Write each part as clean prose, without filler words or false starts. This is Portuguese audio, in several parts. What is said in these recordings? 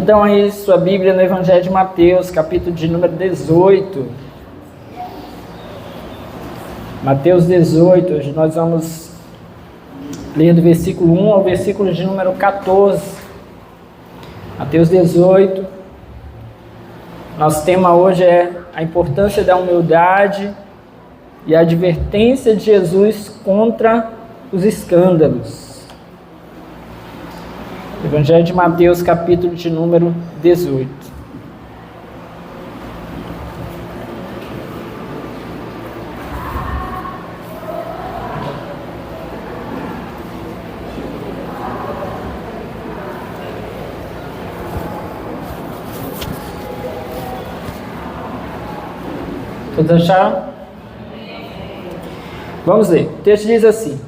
então aí sua Bíblia no Evangelho de Mateus, capítulo de número 18. Mateus 18, hoje nós vamos ler do versículo 1 ao versículo de número 14. Mateus 18. Nosso tema hoje é a importância da humildade e a advertência de Jesus contra os escândalos. Evangelho de Mateus, capítulo de número 18. Todos acharam? Vamos ler. O texto diz assim: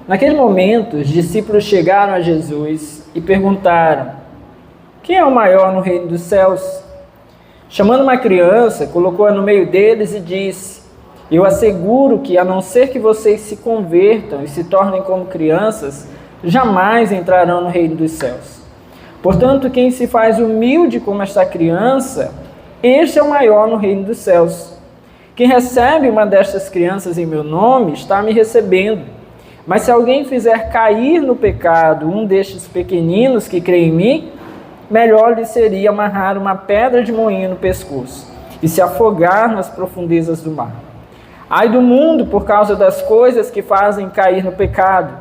naquele momento, os discípulos chegaram a Jesus e perguntaram: quem é o maior no reino dos céus? Chamando uma criança, colocou-a no meio deles e disse: eu asseguro que, a não ser que vocês se convertam e se tornem como crianças, jamais entrarão no reino dos céus. Portanto, quem se faz humilde como esta criança, este é o maior no reino dos céus. Quem recebe uma destas crianças em meu nome, está me recebendo. Mas se alguém fizer cair no pecado um destes pequeninos que crê em mim, melhor lhe seria amarrar uma pedra de moinho no pescoço e se afogar nas profundezas do mar. Ai do mundo por causa das coisas que fazem cair no pecado.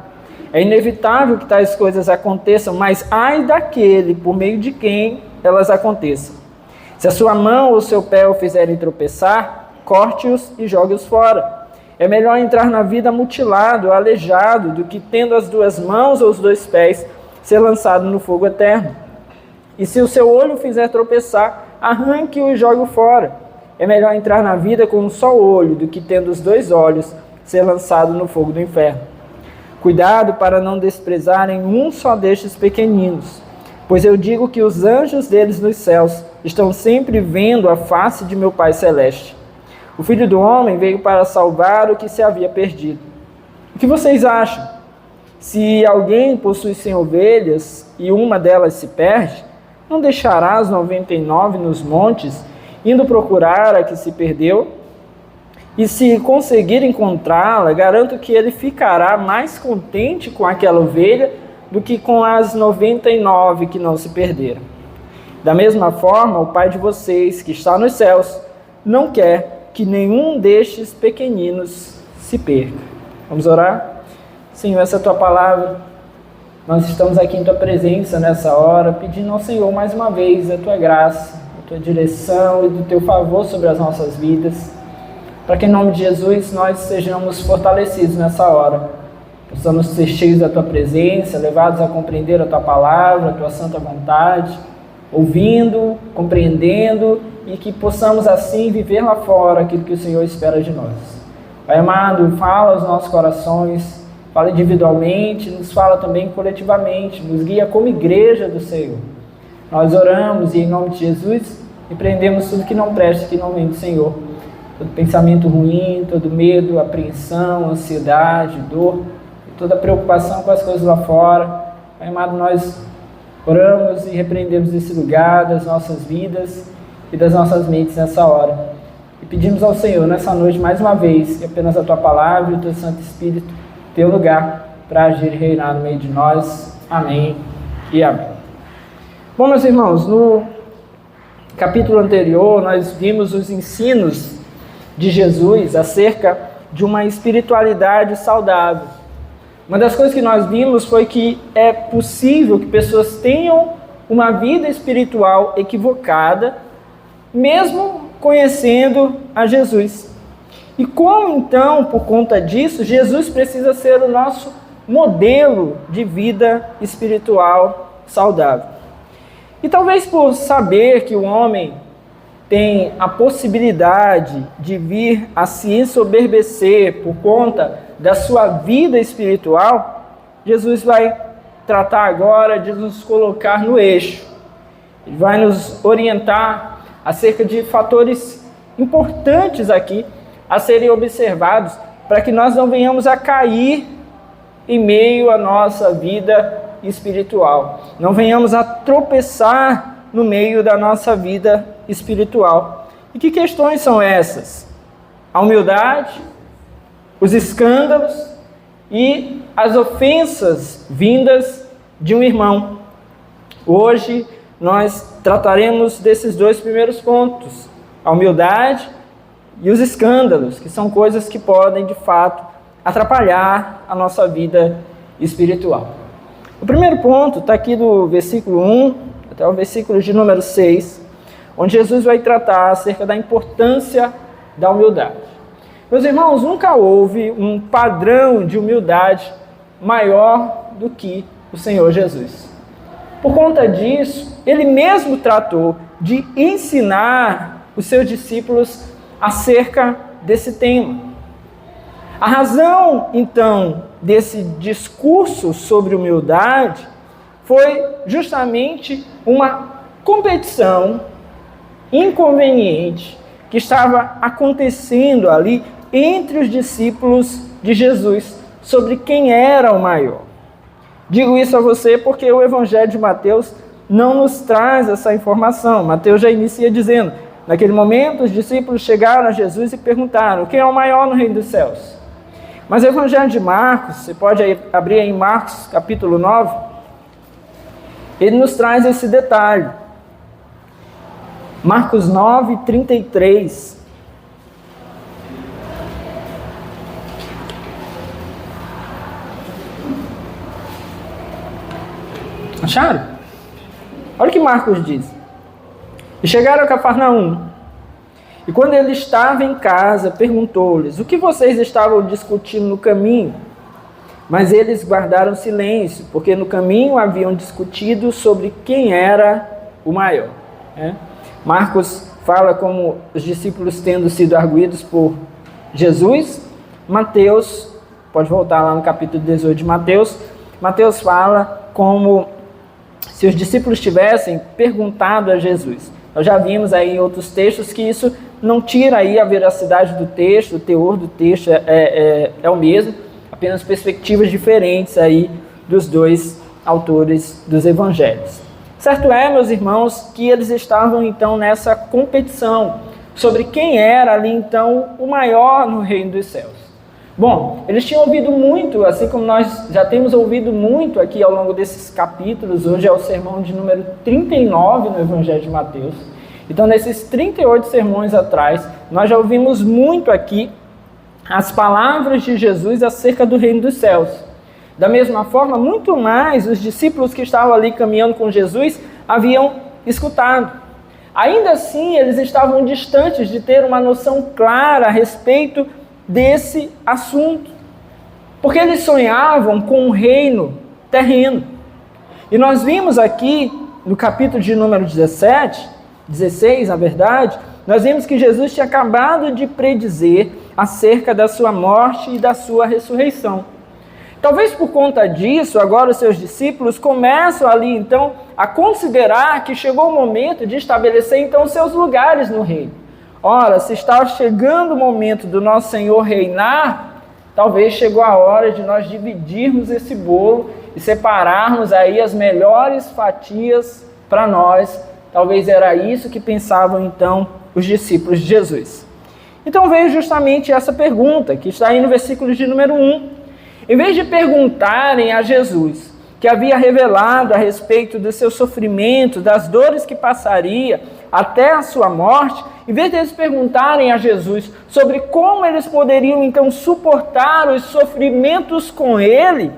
É inevitável que tais coisas aconteçam, mas ai daquele por meio de quem elas aconteçam. Se a sua mão ou seu pé o fizerem tropeçar, corte-os e jogue-os fora. É melhor entrar na vida mutilado, aleijado, do que tendo as duas mãos ou os dois pés ser lançado no fogo eterno. E se o seu olho fizer tropeçar, arranque-o e jogue-o fora. É melhor entrar na vida com um só olho, do que tendo os dois olhos ser lançado no fogo do inferno. Cuidado para não desprezarem um só destes pequeninos, pois eu digo que os anjos deles nos céus estão sempre vendo a face de meu Pai Celeste. O Filho do Homem veio para salvar o que se havia perdido. O que vocês acham? Se alguém possui 100 ovelhas e uma delas se perde, não deixará as 99 nos montes, indo procurar a que se perdeu? E se conseguir encontrá-la, garanto que ele ficará mais contente com aquela ovelha do que com as 99 que não se perderam. Da mesma forma, o Pai de vocês, que está nos céus, não quer que nenhum destes pequeninos se perca. Vamos orar? Senhor, essa é a Tua palavra. Nós estamos aqui em Tua presença nessa hora, pedindo ao Senhor mais uma vez a Tua graça, a Tua direção e do Teu favor sobre as nossas vidas, para que em nome de Jesus nós sejamos fortalecidos nessa hora, possamos ser cheios da Tua presença, levados a compreender a Tua palavra, a Tua santa vontade, ouvindo, compreendendo, e que possamos assim viver lá fora aquilo que o Senhor espera de nós. Pai amado, fala aos nossos corações, fala individualmente, nos fala também coletivamente, nos guia como igreja do Senhor. Nós oramos e em nome de Jesus repreendemos tudo que não presta aqui no nome do Senhor. Todo pensamento ruim, todo medo, apreensão, ansiedade, dor, toda preocupação com as coisas lá fora. Pai amado, nós oramos e repreendemos esse lugar das nossas vidas e das nossas mentes nessa hora. E pedimos ao Senhor nessa noite mais uma vez que apenas a Tua palavra e o Teu Santo Espírito tenham lugar para agir e reinar no meio de nós. Amém e amém. Bom, meus irmãos, no capítulo anterior nós vimos os ensinos de Jesus acerca de uma espiritualidade saudável. Uma das coisas que nós vimos foi que é possível que pessoas tenham uma vida espiritual equivocada, mesmo conhecendo a Jesus. E como então, por conta disso, Jesus precisa ser o nosso modelo de vida espiritual saudável. E talvez por saber que o homem tem a possibilidade de vir a se ensoberbecer por conta da sua vida espiritual, Jesus vai tratar agora de nos colocar no eixo. Ele vai nos orientar acerca de fatores importantes aqui a serem observados para que nós não venhamos a cair em meio à nossa vida espiritual. Não venhamos a tropeçar no meio da nossa vida espiritual. E que questões são essas? A humildade, os escândalos e as ofensas vindas de um irmão. Hoje nós trataremos desses dois primeiros pontos, a humildade e os escândalos, que são coisas que podem, de fato, atrapalhar a nossa vida espiritual. O primeiro ponto está aqui do versículo 1 até o versículo de número 6, onde Jesus vai tratar acerca da importância da humildade. Meus irmãos, nunca houve um padrão de humildade maior do que o Senhor Jesus. Por conta disso, ele mesmo tratou de ensinar os seus discípulos acerca desse tema. A razão, então, desse discurso sobre humildade foi justamente uma competição inconveniente que estava acontecendo ali entre os discípulos de Jesus sobre quem era o maior. Digo isso a você porque o Evangelho de Mateus não nos traz essa informação. Mateus já inicia dizendo: naquele momento os discípulos chegaram a Jesus e perguntaram: quem é o maior no reino dos céus? Mas o Evangelho de Marcos, você pode abrir em Marcos capítulo 9, ele nos traz esse detalhe. Marcos 9, 33. Acharam? Olha o que Marcos diz. E chegaram a Cafarnaum. E quando ele estava em casa, perguntou-lhes: o que vocês estavam discutindo no caminho? Mas eles guardaram silêncio, porque no caminho haviam discutido sobre quem era o maior. Marcos fala como os discípulos tendo sido arguidos por Jesus. Mateus, pode voltar lá no capítulo 18 de Mateus, Mateus fala como se os discípulos tivessem perguntado a Jesus. Nós já vimos aí em outros textos que isso não tira aí a veracidade do texto, o teor do texto é o mesmo, apenas perspectivas diferentes aí dos dois autores dos evangelhos. Certo é, meus irmãos, que eles estavam então nessa competição sobre quem era ali então o maior no reino dos céus. Bom, eles tinham ouvido muito, assim como nós já temos ouvido muito aqui ao longo desses capítulos. Hoje é o sermão de número 39 no Evangelho de Mateus. Então, nesses 38 sermões atrás, nós já ouvimos muito aqui as palavras de Jesus acerca do reino dos céus. Da mesma forma, muito mais os discípulos que estavam ali caminhando com Jesus haviam escutado. Ainda assim, eles estavam distantes de ter uma noção clara a respeito desse assunto, porque eles sonhavam com um reino terreno. E nós vimos aqui no capítulo de número 16, na verdade, nós vimos que Jesus tinha acabado de predizer acerca da sua morte e da sua ressurreição. Talvez por conta disso, agora os seus discípulos começam ali então a considerar que chegou o momento de estabelecer então seus lugares no reino. Ora, se está chegando o momento do nosso Senhor reinar, talvez chegou a hora de nós dividirmos esse bolo e separarmos aí as melhores fatias para nós. Talvez era isso que pensavam então os discípulos de Jesus. Então veio justamente essa pergunta, que está aí no versículo de número 1. Em vez de perguntarem a Jesus, que havia revelado a respeito do seu sofrimento, das dores que passaria até a sua morte, em vez de eles perguntarem a Jesus sobre como eles poderiam então suportar os sofrimentos com ele,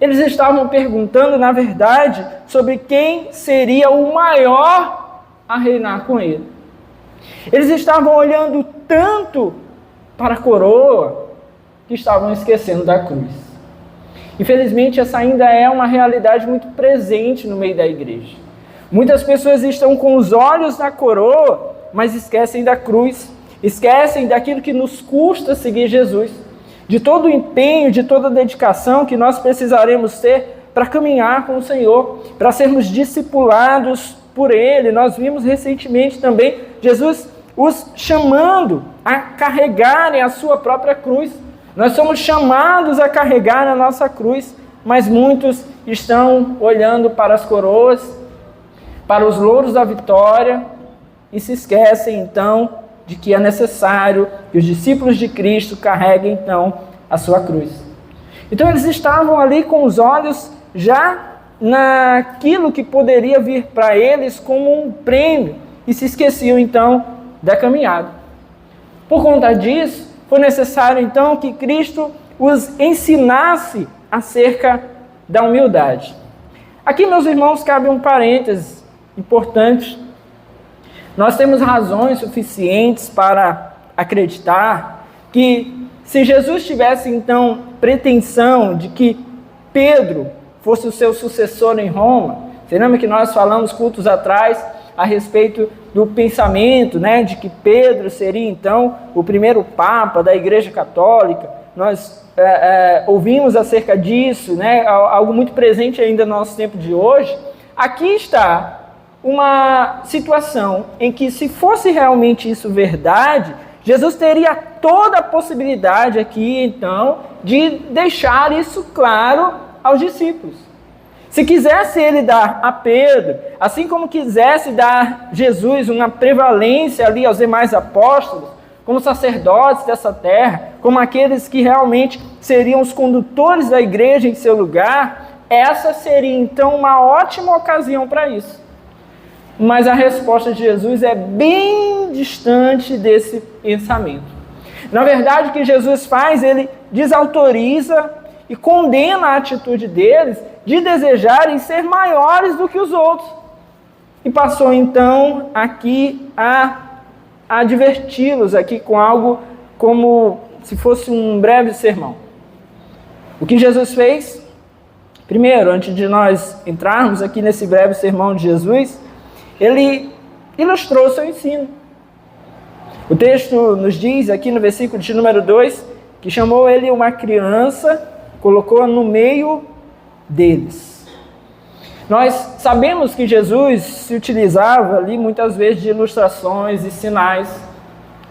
eles estavam perguntando, na verdade, sobre quem seria o maior a reinar com ele. Eles estavam olhando tanto para a coroa que estavam esquecendo da cruz. Infelizmente, essa ainda é uma realidade muito presente no meio da igreja. Muitas pessoas estão com os olhos na coroa, mas esquecem da cruz, esquecem daquilo que nos custa seguir Jesus, de todo o empenho, de toda a dedicação que nós precisaremos ter para caminhar com o Senhor, para sermos discipulados por Ele. Nós vimos recentemente também Jesus os chamando a carregarem a sua própria cruz. Nós somos chamados a carregar a nossa cruz, mas muitos estão olhando para as coroas, para os louros da vitória, e se esquecem então de que é necessário que os discípulos de Cristo carreguem então a sua cruz. Então eles estavam ali com os olhos já naquilo que poderia vir para eles como um prêmio, e se esqueciam então da caminhada. Por conta disso, foi necessário então que Cristo os ensinasse acerca da humildade. Aqui, meus irmãos, cabe um parênteses importante. Nós temos razões suficientes para acreditar que se Jesus tivesse então pretensão de que Pedro fosse o seu sucessor em Roma, você lembra que nós falamos cultos atrás a respeito do pensamento, né, de que Pedro seria então o primeiro papa da Igreja Católica? Nós ouvimos acerca disso, né, algo muito presente ainda no nosso tempo de hoje. Aqui está uma situação em que, se fosse realmente isso verdade, Jesus teria toda a possibilidade aqui, então, de deixar isso claro aos discípulos. Se quisesse ele dar a Pedro, assim como quisesse dar Jesus uma prevalência ali aos demais apóstolos, como sacerdotes dessa terra, como aqueles que realmente seriam os condutores da igreja em seu lugar, essa seria então uma ótima ocasião para isso. Mas a resposta de Jesus é bem distante desse pensamento. Na verdade, o que Jesus faz, ele desautoriza e condena a atitude deles de desejarem ser maiores do que os outros. E passou então aqui a adverti-los aqui com algo como se fosse um breve sermão. O que Jesus fez? Primeiro, antes de nós entrarmos aqui nesse breve sermão de Jesus, ele ilustrou o seu ensino. O texto nos diz aqui no versículo de número 2, que chamou ele uma criança, colocou no meio deles. Nós sabemos que Jesus se utilizava ali muitas vezes de ilustrações e sinais,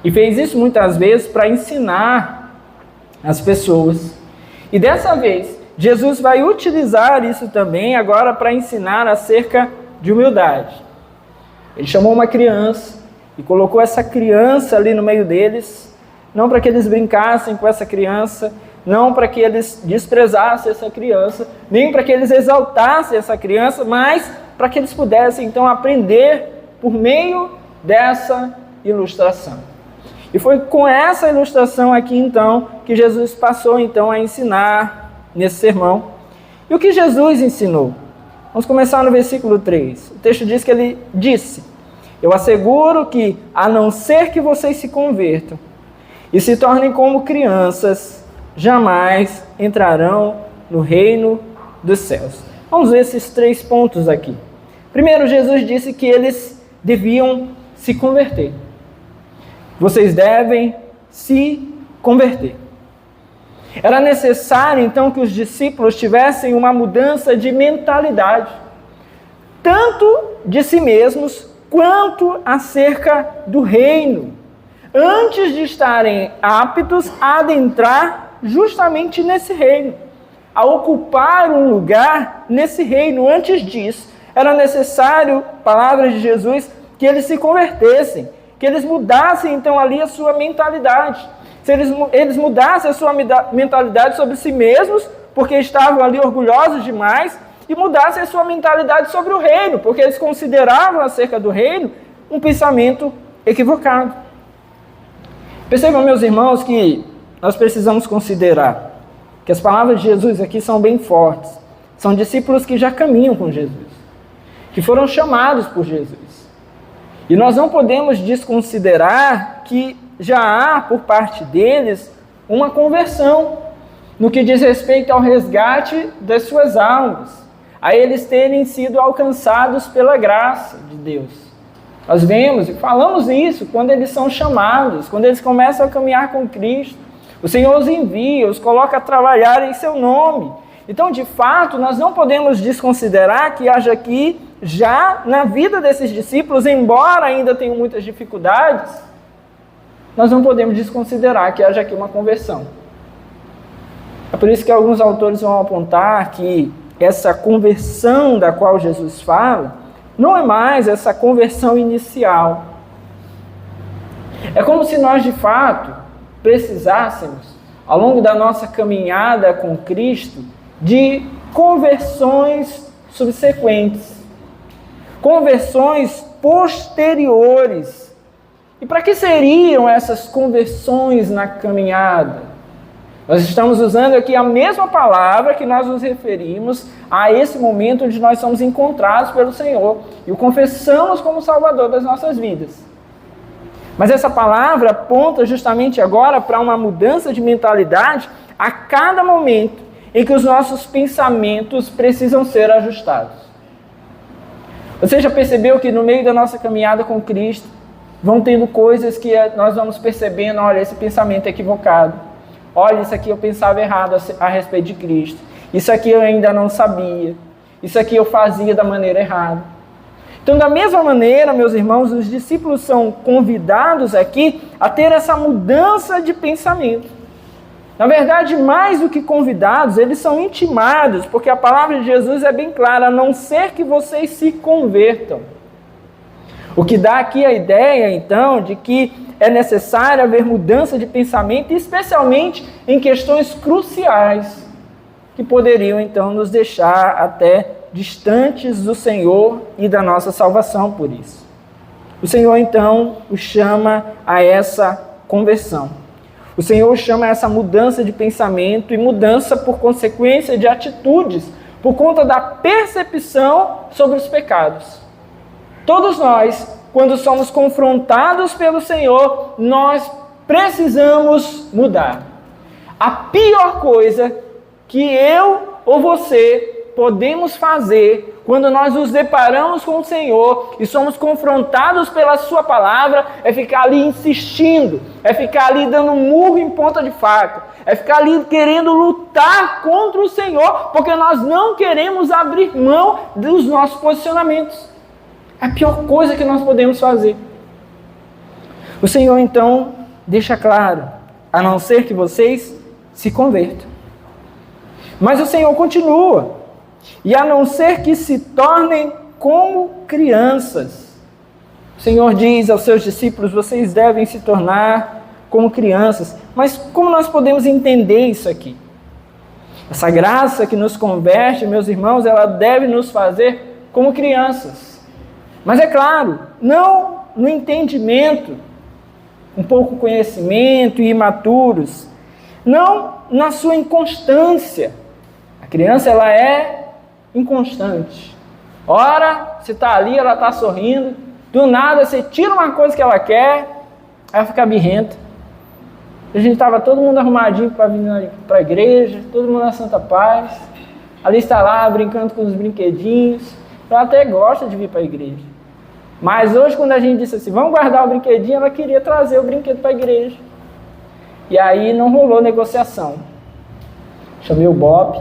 e fez isso muitas vezes para ensinar as pessoas. E dessa vez, Jesus vai utilizar isso também agora para ensinar acerca de humildade. Ele chamou uma criança e colocou essa criança ali no meio deles, não para que eles brincassem com essa criança, não para que eles desprezassem essa criança, nem para que eles exaltassem essa criança, mas para que eles pudessem então aprender por meio dessa ilustração. E foi com essa ilustração aqui então que Jesus passou então a ensinar nesse sermão. E o que Jesus ensinou? Vamos começar no versículo 3. O texto diz que ele disse: eu asseguro que, a não ser que vocês se convertam e se tornem como crianças, jamais entrarão no reino dos céus. Vamos ver esses 3 pontos aqui. Primeiro, Jesus disse que eles deviam se converter. Vocês devem se converter. Era necessário, então, que os discípulos tivessem uma mudança de mentalidade, tanto de si mesmos, quanto acerca do reino, antes de estarem aptos a adentrar justamente nesse reino, a ocupar um lugar nesse reino. Antes disso, era necessário, palavras de Jesus, que eles se convertessem, que eles mudassem então ali a sua mentalidade. Se eles mudassem a sua mentalidade sobre si mesmos, porque estavam ali orgulhosos demais, e mudassem a sua mentalidade sobre o reino, porque eles consideravam acerca do reino um pensamento equivocado. Percebam, meus irmãos, que nós precisamos considerar que as palavras de Jesus aqui são bem fortes. São discípulos que já caminham com Jesus, que foram chamados por Jesus. E nós não podemos desconsiderar que já há por parte deles uma conversão no que diz respeito ao resgate das suas almas, a eles terem sido alcançados pela graça de Deus. Nós vemos e falamos isso quando eles são chamados, quando eles começam a caminhar com Cristo. O Senhor os envia, os coloca a trabalhar em seu nome. Então, de fato, nós não podemos desconsiderar que haja aqui, já na vida desses discípulos, embora ainda tenham muitas dificuldades, nós não podemos desconsiderar que haja aqui uma conversão. É por isso que alguns autores vão apontar que essa conversão da qual Jesus fala não é mais essa conversão inicial. É como se nós, de fato, precisássemos, ao longo da nossa caminhada com Cristo, de conversões subsequentes, conversões posteriores. E para que seriam essas conversões na caminhada? Nós estamos usando aqui a mesma palavra que nós nos referimos a esse momento onde nós somos encontrados pelo Senhor e o confessamos como Salvador das nossas vidas. Mas essa palavra aponta justamente agora para uma mudança de mentalidade a cada momento em que os nossos pensamentos precisam ser ajustados. Você já percebeu que no meio da nossa caminhada com Cristo vão tendo coisas que nós vamos percebendo, olha, esse pensamento é equivocado. Olha, isso aqui eu pensava errado a respeito de Cristo. Isso aqui eu ainda não sabia. Isso aqui eu fazia da maneira errada. Então, da mesma maneira, meus irmãos, os discípulos são convidados aqui a ter essa mudança de pensamento. Na verdade, mais do que convidados, eles são intimados, porque a palavra de Jesus é bem clara, a não ser que vocês se convertam. O que dá aqui a ideia, então, de que é necessário haver mudança de pensamento, especialmente em questões cruciais, que poderiam, então, nos deixar até distantes do Senhor e da nossa salvação por isso. O Senhor, então, os chama a essa conversão. O Senhor chama a essa mudança de pensamento e mudança por consequência de atitudes, por conta da percepção sobre os pecados. Todos nós, quando somos confrontados pelo Senhor, nós precisamos mudar. A pior coisa que eu ou você podemos fazer quando nós nos deparamos com o Senhor e somos confrontados pela sua palavra é ficar ali insistindo, é ficar ali dando murro em ponta de faca, é ficar ali querendo lutar contra o Senhor, porque nós não queremos abrir mão dos nossos posicionamentos. É a pior coisa que nós podemos fazer. O Senhor, então, deixa claro, a não ser que vocês se convertam. Mas o Senhor continua, e a não ser que se tornem como crianças. O Senhor diz aos seus discípulos, vocês devem se tornar como crianças. Mas como nós podemos entender isso aqui? Essa graça que nos converte, meus irmãos, ela deve nos fazer como crianças. Mas é claro, não no entendimento, um pouco conhecimento e imaturos, não na sua inconstância. A criança, ela é inconstante. Ora, você está ali, ela está sorrindo, do nada você tira uma coisa que ela quer, ela fica birrenta. A gente estava todo mundo arrumadinho para vir para a igreja, todo mundo na Santa Paz, ali está lá brincando com os brinquedinhos, ela até gosta de vir para a igreja. Mas hoje, quando a gente disse assim, vamos guardar o brinquedinho, ela queria trazer o brinquedo para a igreja. E aí não rolou negociação. Chamei o Bob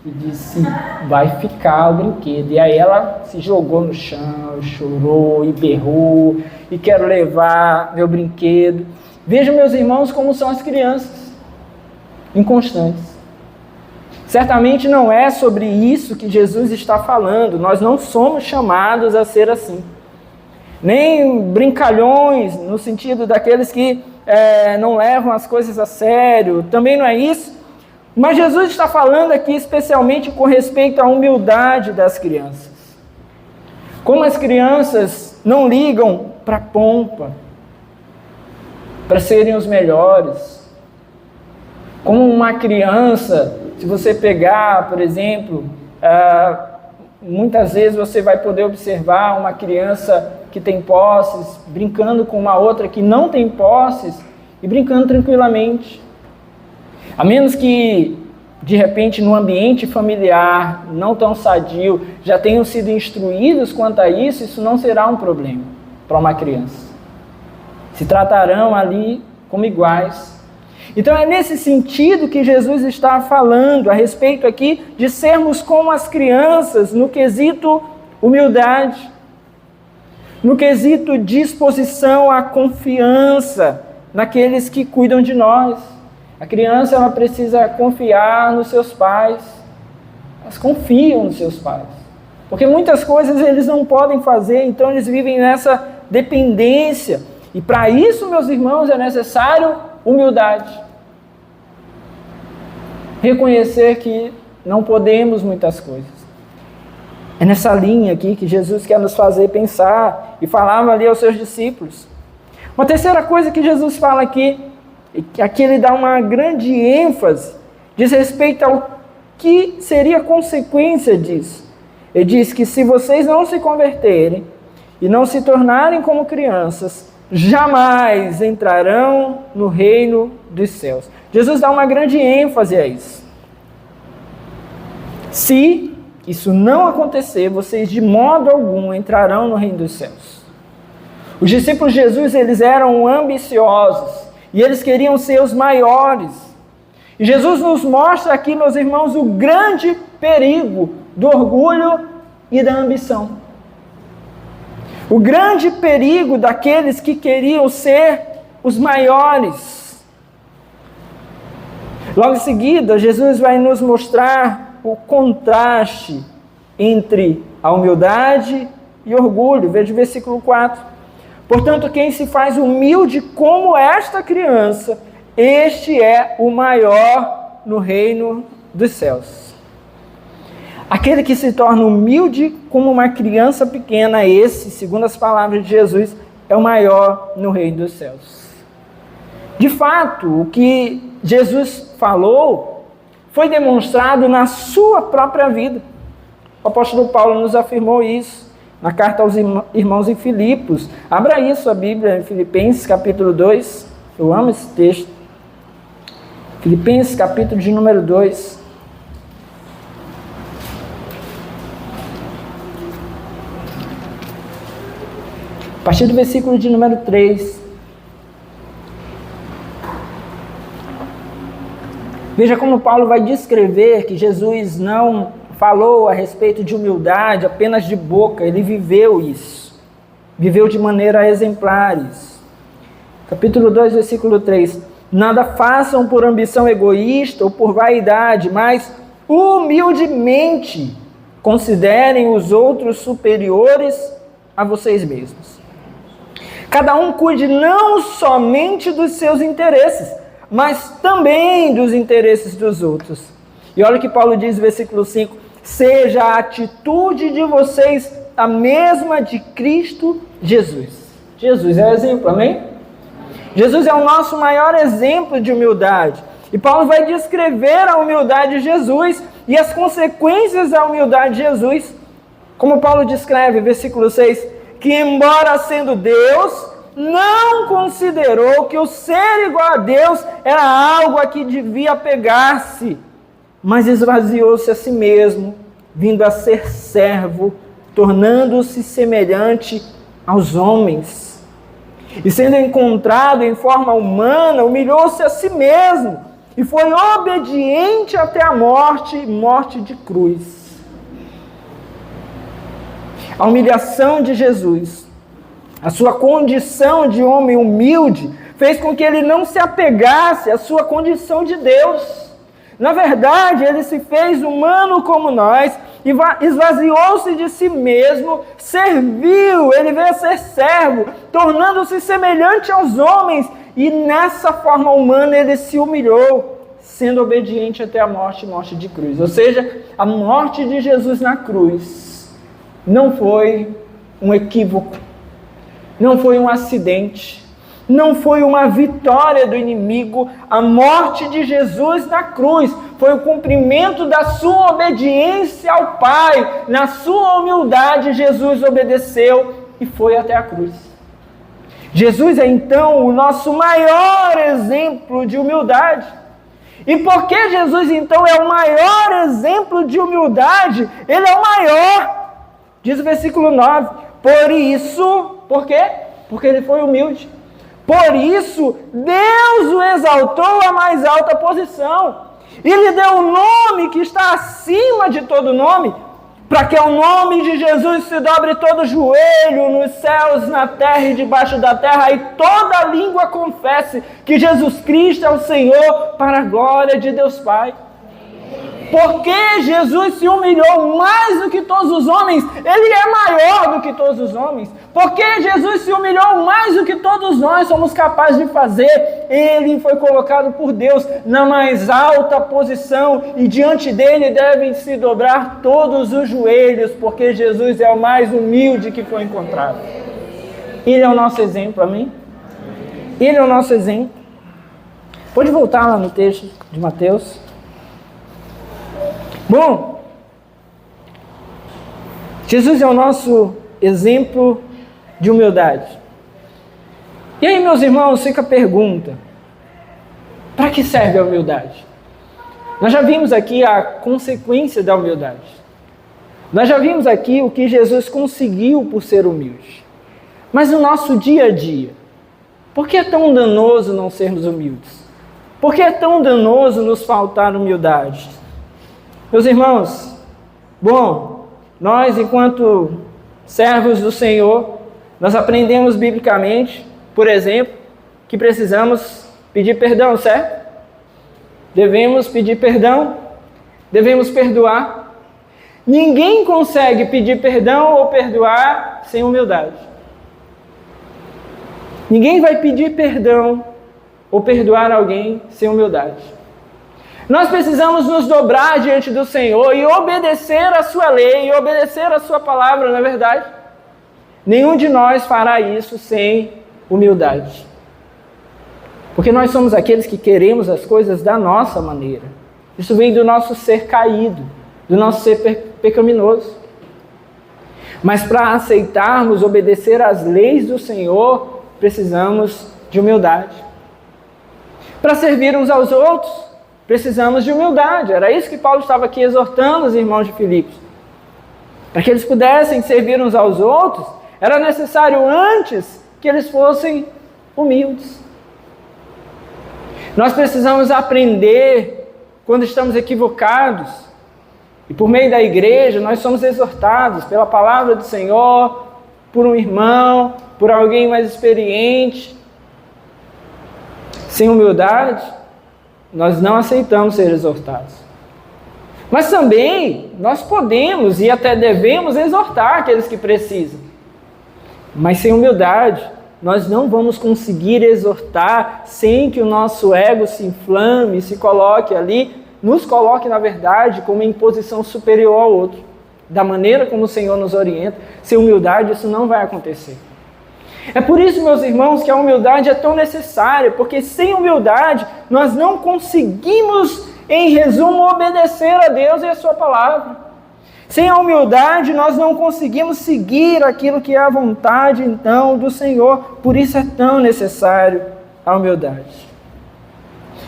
e disse, vai ficar o brinquedo. E aí ela se jogou no chão, chorou e berrou, e quero levar meu brinquedo. Vejam, meus irmãos, como são as crianças, inconstantes. Certamente não é sobre isso que Jesus está falando, nós não somos chamados a ser assim. Nem brincalhões, no sentido daqueles que não levam as coisas a sério, também não é isso. Mas Jesus está falando aqui especialmente com respeito à humildade das crianças. Como as crianças não ligam para a pompa, para serem os melhores. Como uma criança, se você pegar, por exemplo, muitas vezes você vai poder observar uma criança que tem posses, brincando com uma outra que não tem posses e brincando tranquilamente. A menos que, de repente, no ambiente familiar, não tão sadio, já tenham sido instruídos quanto a isso, isso não será um problema para uma criança. Se tratarão ali como iguais. Então é nesse sentido que Jesus está falando a respeito aqui de sermos como as crianças no quesito humildade, no quesito disposição à confiança naqueles que cuidam de nós. A criança, ela precisa confiar nos seus pais. Elas confiam nos seus pais. Porque muitas coisas eles não podem fazer, então eles vivem nessa dependência. E para isso, meus irmãos, é necessário humildade. Reconhecer que não podemos muitas coisas. É nessa linha aqui que Jesus quer nos fazer pensar e falava ali aos seus discípulos. Uma terceira coisa que Jesus fala aqui, que aqui ele dá uma grande ênfase, diz respeito ao que seria a consequência disso. Ele diz que se vocês não se converterem e não se tornarem como crianças, jamais entrarão no reino dos céus. Jesus dá uma grande ênfase a isso. Se isso não acontecer, vocês de modo algum entrarão no reino dos céus. Os discípulos de Jesus, eles eram ambiciosos e eles queriam ser os maiores. E Jesus nos mostra aqui, meus irmãos, o grande perigo do orgulho e da ambição. O grande perigo daqueles que queriam ser os maiores. Logo em seguida, Jesus vai nos mostrar o contraste entre a humildade e orgulho. Veja o versículo 4. Portanto, quem se faz humilde como esta criança, este é o maior no reino dos céus. Aquele que se torna humilde como uma criança pequena, esse, segundo as palavras de Jesus, é o maior no reino dos céus. De fato, o que Jesus falou foi demonstrado na sua própria vida. O apóstolo Paulo nos afirmou isso na carta aos irmãos em Filipos. Abra isso, a Bíblia, em Filipenses capítulo 2. Eu amo esse texto. Filipenses capítulo de número 2. A partir do versículo de número 3. Veja como Paulo vai descrever que Jesus não falou a respeito de humildade apenas de boca, ele viveu isso. Viveu de maneira exemplar isso. Capítulo 2, versículo 3. Nada façam por ambição egoísta ou por vaidade, mas humildemente considerem os outros superiores a vocês mesmos. Cada um cuide não somente dos seus interesses, mas também dos interesses dos outros. E olha o que Paulo diz no versículo 5. Seja a atitude de vocês a mesma de Cristo Jesus. Jesus é o exemplo, amém? Jesus é o nosso maior exemplo de humildade. E Paulo vai descrever a humildade de Jesus e as consequências da humildade de Jesus. Como Paulo descreve, versículo 6, que embora sendo Deus, não considerou que o ser igual a Deus era algo a que devia apegar-se, mas esvaziou-se a si mesmo, vindo a ser servo, tornando-se semelhante aos homens. E sendo encontrado em forma humana, humilhou-se a si mesmo, e foi obediente até a morte, morte de cruz. A humilhação de Jesus, a sua condição de homem humilde, fez com que ele não se apegasse à sua condição de Deus. Na verdade, ele se fez humano como nós, e esvaziou-se de si mesmo, serviu, ele veio a ser servo, tornando-se semelhante aos homens, e nessa forma humana ele se humilhou, sendo obediente até a morte, morte de cruz. Ou seja, a morte de Jesus na cruz não foi um equívoco, não foi um acidente, não foi uma vitória do inimigo. A morte de Jesus na cruz foi o cumprimento da sua obediência ao Pai. Na sua humildade, Jesus obedeceu e foi até a cruz. Jesus é então o nosso maior exemplo de humildade. E porque Jesus então é o maior exemplo de humildade, ele é o maior. Diz o versículo 9, por isso, por quê? Porque ele foi humilde. Por isso, Deus o exaltou à mais alta posição. E lhe deu um nome que está acima de todo nome, para que ao nome de Jesus se dobre todo joelho nos céus, na terra e debaixo da terra, e toda língua confesse que Jesus Cristo é o Senhor, para a glória de Deus Pai. Porque Jesus se humilhou mais do que todos os homens, Ele é maior do que todos os homens. Porque Jesus se humilhou mais do que todos nós somos capazes de fazer, Ele foi colocado por Deus na mais alta posição e diante dEle devem se dobrar todos os joelhos, porque Jesus é o mais humilde que foi encontrado. Ele é o nosso exemplo, amém? Ele é o nosso exemplo. Pode voltar lá no texto de Mateus. Bom, Jesus é o nosso exemplo de humildade. E aí, meus irmãos, fica a pergunta: para que serve a humildade? Nós já vimos aqui a consequência da humildade. Nós já vimos aqui o que Jesus conseguiu por ser humilde. Mas no nosso dia a dia, por que é tão danoso não sermos humildes? Por que é tão danoso nos faltar humildade? Meus irmãos, bom, nós enquanto servos do Senhor, nós aprendemos biblicamente, por exemplo, que precisamos pedir perdão, certo? Devemos pedir perdão, devemos perdoar. Ninguém consegue pedir perdão ou perdoar sem humildade. Ninguém vai pedir perdão ou perdoar alguém sem humildade. Nós precisamos nos dobrar diante do Senhor e obedecer a sua lei, e obedecer a sua palavra, não é verdade? Nenhum de nós fará isso sem humildade. Porque nós somos aqueles que queremos as coisas da nossa maneira. Isso vem do nosso ser caído, do nosso ser pecaminoso. Mas para aceitarmos, obedecer às leis do Senhor, precisamos de humildade. Para servir uns aos outros, precisamos de humildade. Era isso que Paulo estava aqui exortando os irmãos de Filipos. Para que eles pudessem servir uns aos outros, era necessário antes que eles fossem humildes. Nós precisamos aprender quando estamos equivocados. E por meio da igreja, nós somos exortados pela palavra do Senhor, por um irmão, por alguém mais experiente. Sem humildade, nós não aceitamos ser exortados. Mas também nós podemos e até devemos exortar aqueles que precisam. Mas sem humildade, nós não vamos conseguir exortar sem que o nosso ego se inflame, se coloque ali, nos coloque, na verdade, como em posição superior ao outro. Da maneira como o Senhor nos orienta, sem humildade isso não vai acontecer. É por isso, meus irmãos, que a humildade é tão necessária, porque sem humildade nós não conseguimos, em resumo, obedecer a Deus e a sua palavra. Sem a humildade nós não conseguimos seguir aquilo que é a vontade, então, do Senhor. Por isso é tão necessário a humildade.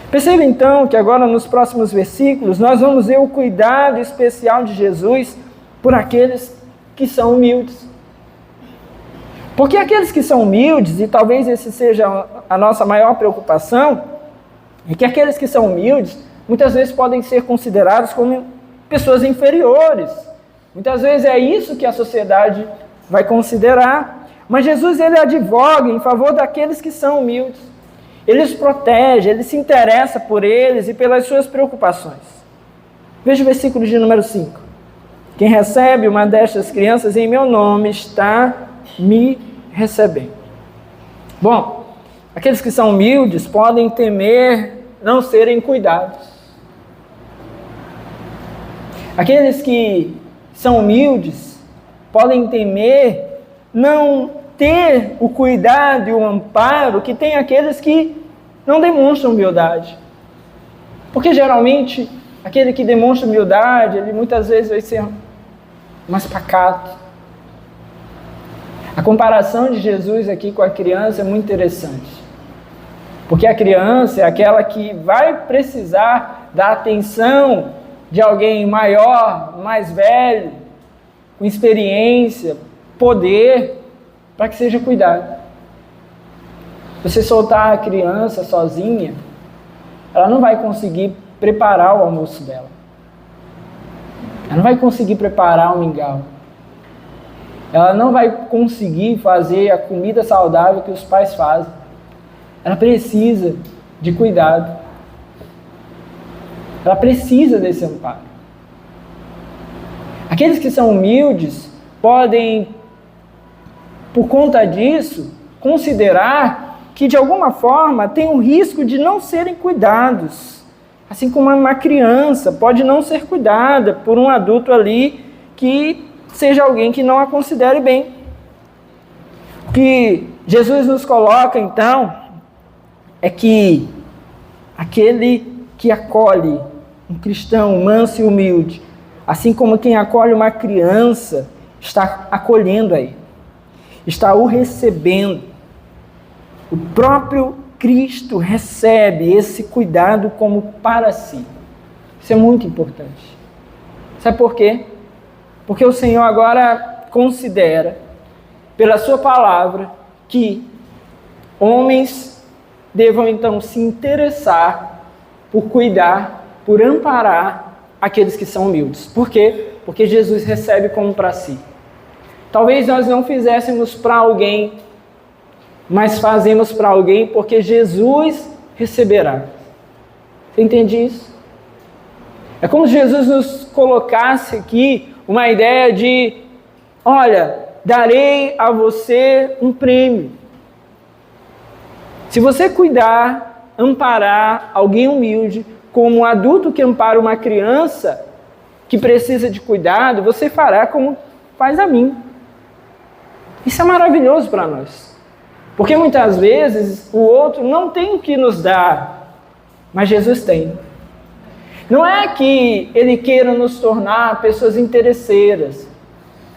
Perceba, então, que agora nos próximos versículos nós vamos ver o cuidado especial de Jesus por aqueles que são humildes. Porque aqueles que são humildes, e talvez esse seja a nossa maior preocupação, é que aqueles que são humildes, muitas vezes podem ser considerados como pessoas inferiores. Muitas vezes é isso que a sociedade vai considerar. Mas Jesus, ele advoga em favor daqueles que são humildes. Ele os protege, ele se interessa por eles e pelas suas preocupações. Veja o versículo de número 5. Quem recebe uma destas crianças em meu nome está me recebendo. Bom, aqueles que são humildes podem temer não serem cuidados. Aqueles que são humildes podem temer não ter o cuidado e o amparo que tem aqueles que não demonstram humildade. Porque geralmente aquele que demonstra humildade, ele muitas vezes vai ser mais pacato. A comparação de Jesus aqui com a criança é muito interessante. Porque a criança é aquela que vai precisar da atenção de alguém maior, mais velho, com experiência, poder, para que seja cuidado. Você soltar a criança sozinha, ela não vai conseguir preparar o almoço dela. Ela não vai conseguir preparar o mingau. Ela não vai conseguir fazer a comida saudável que os pais fazem. Ela precisa de cuidado. Ela precisa desse amparo. Aqueles que são humildes podem, por conta disso, considerar que de alguma forma tem o risco de não serem cuidados. Assim como uma criança pode não ser cuidada por um adulto ali que seja alguém que não a considere bem. O que Jesus nos coloca então é que aquele que acolhe um cristão manso e humilde, assim como quem acolhe uma criança, está acolhendo a ele, está o recebendo. O próprio Cristo recebe esse cuidado como para si. Isso é muito importante. Sabe por quê? Porque o Senhor agora considera, pela sua palavra, que homens devam então se interessar por cuidar, por amparar aqueles que são humildes. Por quê? Porque Jesus recebe como para si. Talvez nós não fizéssemos para alguém, mas fazemos para alguém porque Jesus receberá. Você entende isso? É como se Jesus nos colocasse aqui uma ideia de: olha, darei a você um prêmio. Se você cuidar, amparar alguém humilde, como um adulto que ampara uma criança que precisa de cuidado, você fará como faz a mim. Isso é maravilhoso para nós. Porque muitas vezes o outro não tem o que nos dar, mas Jesus tem. Não é que Ele queira nos tornar pessoas interesseiras,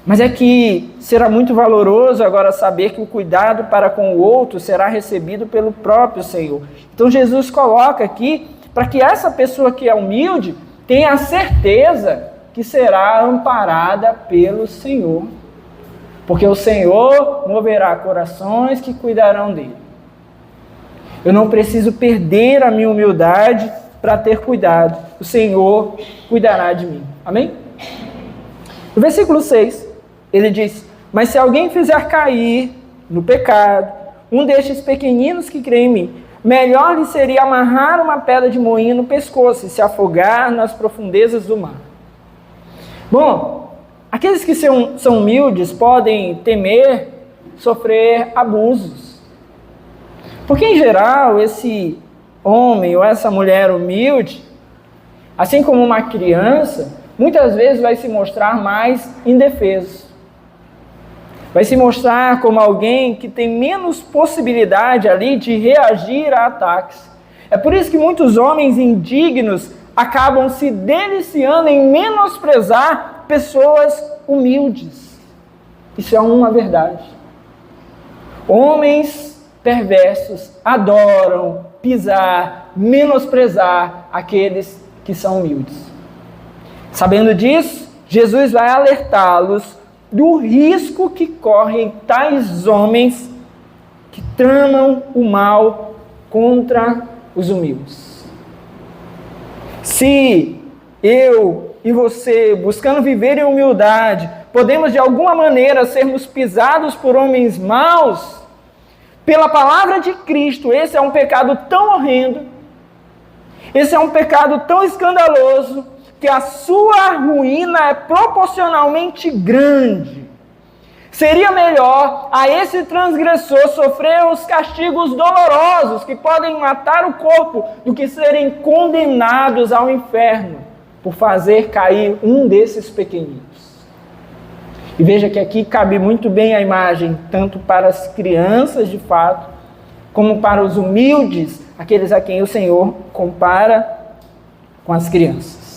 mas é que será muito valoroso agora saber que o cuidado para com o outro será recebido pelo próprio Senhor. Então Jesus coloca aqui para que essa pessoa que é humilde tenha a certeza que será amparada pelo Senhor. Porque o Senhor moverá corações que cuidarão dele. Eu não preciso perder a minha humildade para ter cuidado. O Senhor cuidará de mim. Amém? No versículo 6, ele diz: mas se alguém fizer cair no pecado um destes pequeninos que crê em mim, melhor lhe seria amarrar uma pedra de moinho no pescoço e se afogar nas profundezas do mar. Bom, aqueles que são humildes podem temer sofrer abusos. Porque, em geral, esse homem ou essa mulher humilde, assim como uma criança, muitas vezes vai se mostrar mais indefeso. Vai se mostrar como alguém que tem menos possibilidade ali de reagir a ataques. É por isso que muitos homens indignos acabam se deliciando em menosprezar pessoas humildes. Isso é uma verdade. Homens perversos adoram pisar, menosprezar aqueles que são humildes. Sabendo disso, Jesus vai alertá-los do risco que correm tais homens que tramam o mal contra os humildes. Se eu e você, buscando viver em humildade, podemos de alguma maneira sermos pisados por homens maus, pela palavra de Cristo, esse é um pecado tão horrendo, esse é um pecado tão escandaloso, que a sua ruína é proporcionalmente grande. Seria melhor a esse transgressor sofrer os castigos dolorosos que podem matar o corpo do que serem condenados ao inferno por fazer cair um desses pequeninos. E veja que aqui cabe muito bem a imagem, tanto para as crianças de fato, como para os humildes, aqueles a quem o Senhor compara com as crianças.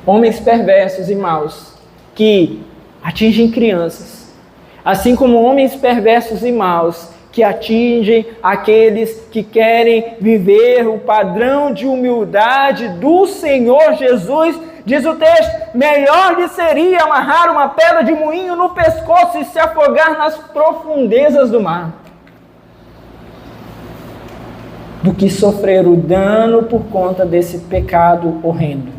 Homens perversos e maus que atingem crianças, assim como homens perversos e maus que atingem aqueles que querem viver o padrão de humildade do Senhor Jesus. Diz o texto: melhor lhe seria amarrar uma pedra de moinho no pescoço e se afogar nas profundezas do mar, do que sofrer o dano por conta desse pecado horrendo.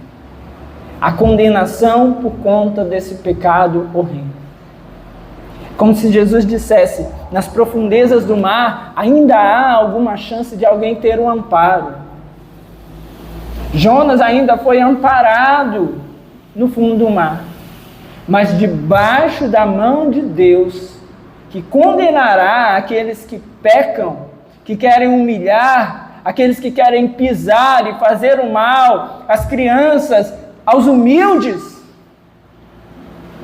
A condenação por conta desse pecado horrendo. Como se Jesus dissesse: nas profundezas do mar ainda há alguma chance de alguém ter um amparo. Jonas ainda foi amparado no fundo do mar. mas debaixo da mão de Deus, que condenará aqueles que pecam, que querem humilhar, aqueles que querem pisar e fazer o mal às crianças, aos humildes.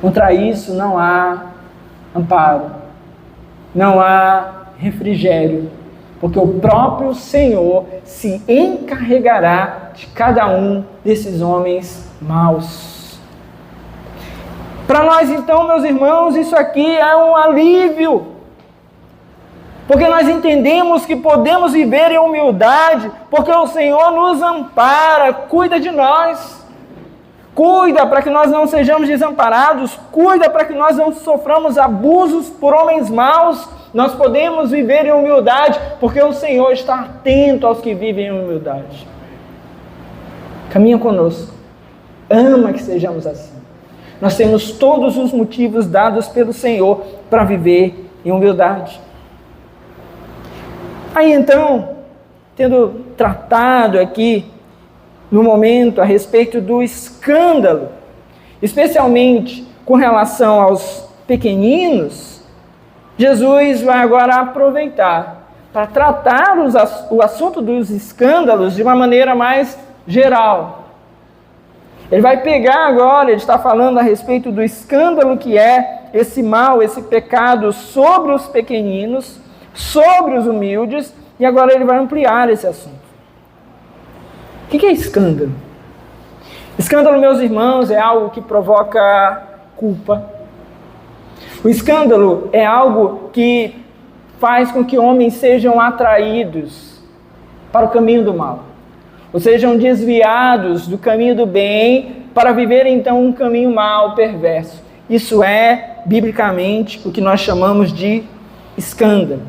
Contra isso não há amparo, não há refrigério, porque o próprio Senhor se encarregará de cada um desses homens maus. Para nós, então, meus irmãos, isso aqui é um alívio, porque nós entendemos que podemos viver em humildade, porque o Senhor nos ampara, cuida de nós. Cuida para que nós não sejamos desamparados, cuida para que nós não soframos abusos por homens maus. Nós podemos viver em humildade, porque o Senhor está atento aos que vivem em humildade. Caminha conosco, ama que sejamos assim. Nós temos todos os motivos dados pelo Senhor para viver em humildade. Aí então, tendo tratado aqui no momento a respeito do escândalo, especialmente com relação aos pequeninos, Jesus vai agora aproveitar para tratar o assunto dos escândalos de uma maneira mais geral. Ele vai pegar agora, ele está falando a respeito do escândalo que é esse mal, esse pecado sobre os pequeninos, sobre os humildes, e agora ele vai ampliar esse assunto. O que é escândalo? Escândalo, meus irmãos, é algo que provoca culpa. O escândalo é algo que faz com que homens sejam atraídos para o caminho do mal, ou sejam desviados do caminho do bem para viver então um caminho mal, perverso. Isso é, biblicamente, o que nós chamamos de escândalo.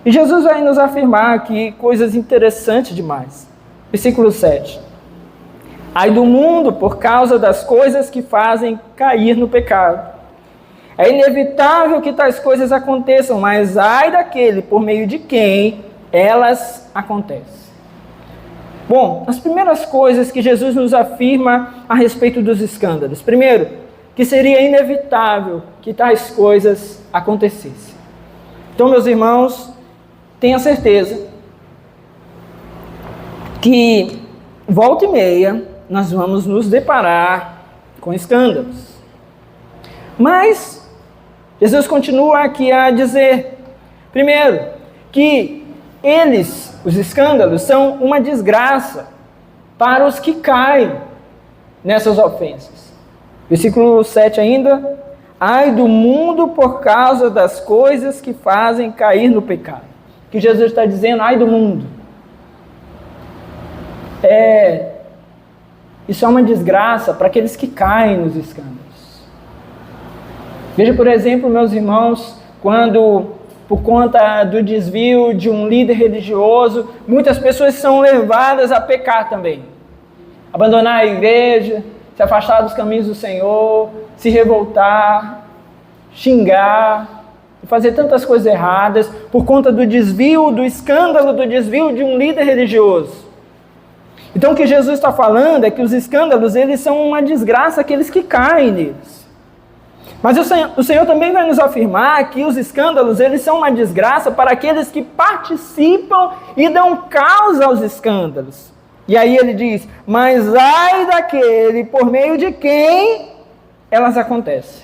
E Jesus vai nos afirmar aqui coisas interessantes demais. Versículo 7. Ai do mundo por causa das coisas que fazem cair no pecado. É inevitável que tais coisas aconteçam, mas ai daquele por meio de quem elas acontecem. Bom, as primeiras coisas que Jesus nos afirma a respeito dos escândalos. Primeiro, que seria inevitável que tais coisas acontecessem. Então, meus irmãos, tenha certeza que volta e meia nós vamos nos deparar com escândalos. Mas Jesus continua aqui a dizer, primeiro, que os escândalos, são uma desgraça para os que caem nessas ofensas. Versículo 7 ainda, ai do mundo por causa das coisas que fazem cair no pecado. Que Jesus está dizendo, ai do mundo. Isso é uma desgraça para aqueles que caem nos escândalos. Veja, por exemplo, meus irmãos, quando, por conta do desvio de um líder religioso, muitas pessoas são levadas a pecar também. Abandonar a igreja, se afastar dos caminhos do Senhor, se revoltar, xingar, fazer tantas coisas erradas, por conta do desvio, do escândalo, do desvio de um líder religioso. Então o que Jesus está falando é que os escândalos, eles são uma desgraça àqueles que caem neles. Mas o Senhor também vai nos afirmar que os escândalos, eles são uma desgraça para aqueles que participam e dão causa aos escândalos. E aí ele diz, mas ai daquele por meio de quem elas acontecem.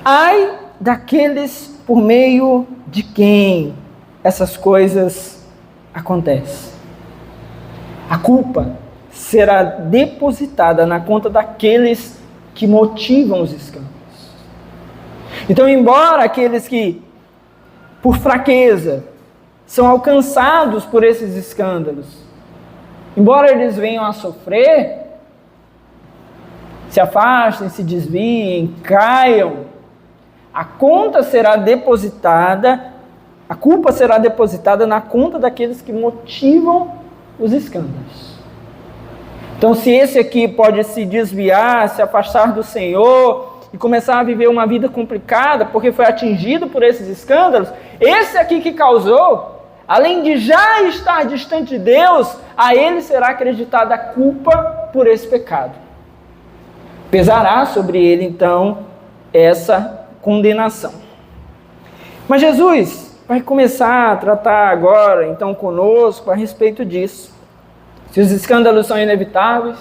Ai daqueles por meio de quem essas coisas acontecem. A culpa será depositada na conta daqueles que motivam os escândalos. Então, embora aqueles que, por fraqueza, são alcançados por esses escândalos, embora eles venham a sofrer, se afastem, se desviem, caiam, a culpa será depositada na conta daqueles que motivam os escândalos. Então, se esse aqui pode se desviar, se afastar do Senhor e começar a viver uma vida complicada porque foi atingido por esses escândalos, esse aqui que causou, além de já estar distante de Deus, a ele será acreditada a culpa por esse pecado. Pesará sobre ele, então, essa condenação. Mas Jesus vai começar a tratar agora, então, conosco a respeito disso. Se os escândalos são inevitáveis,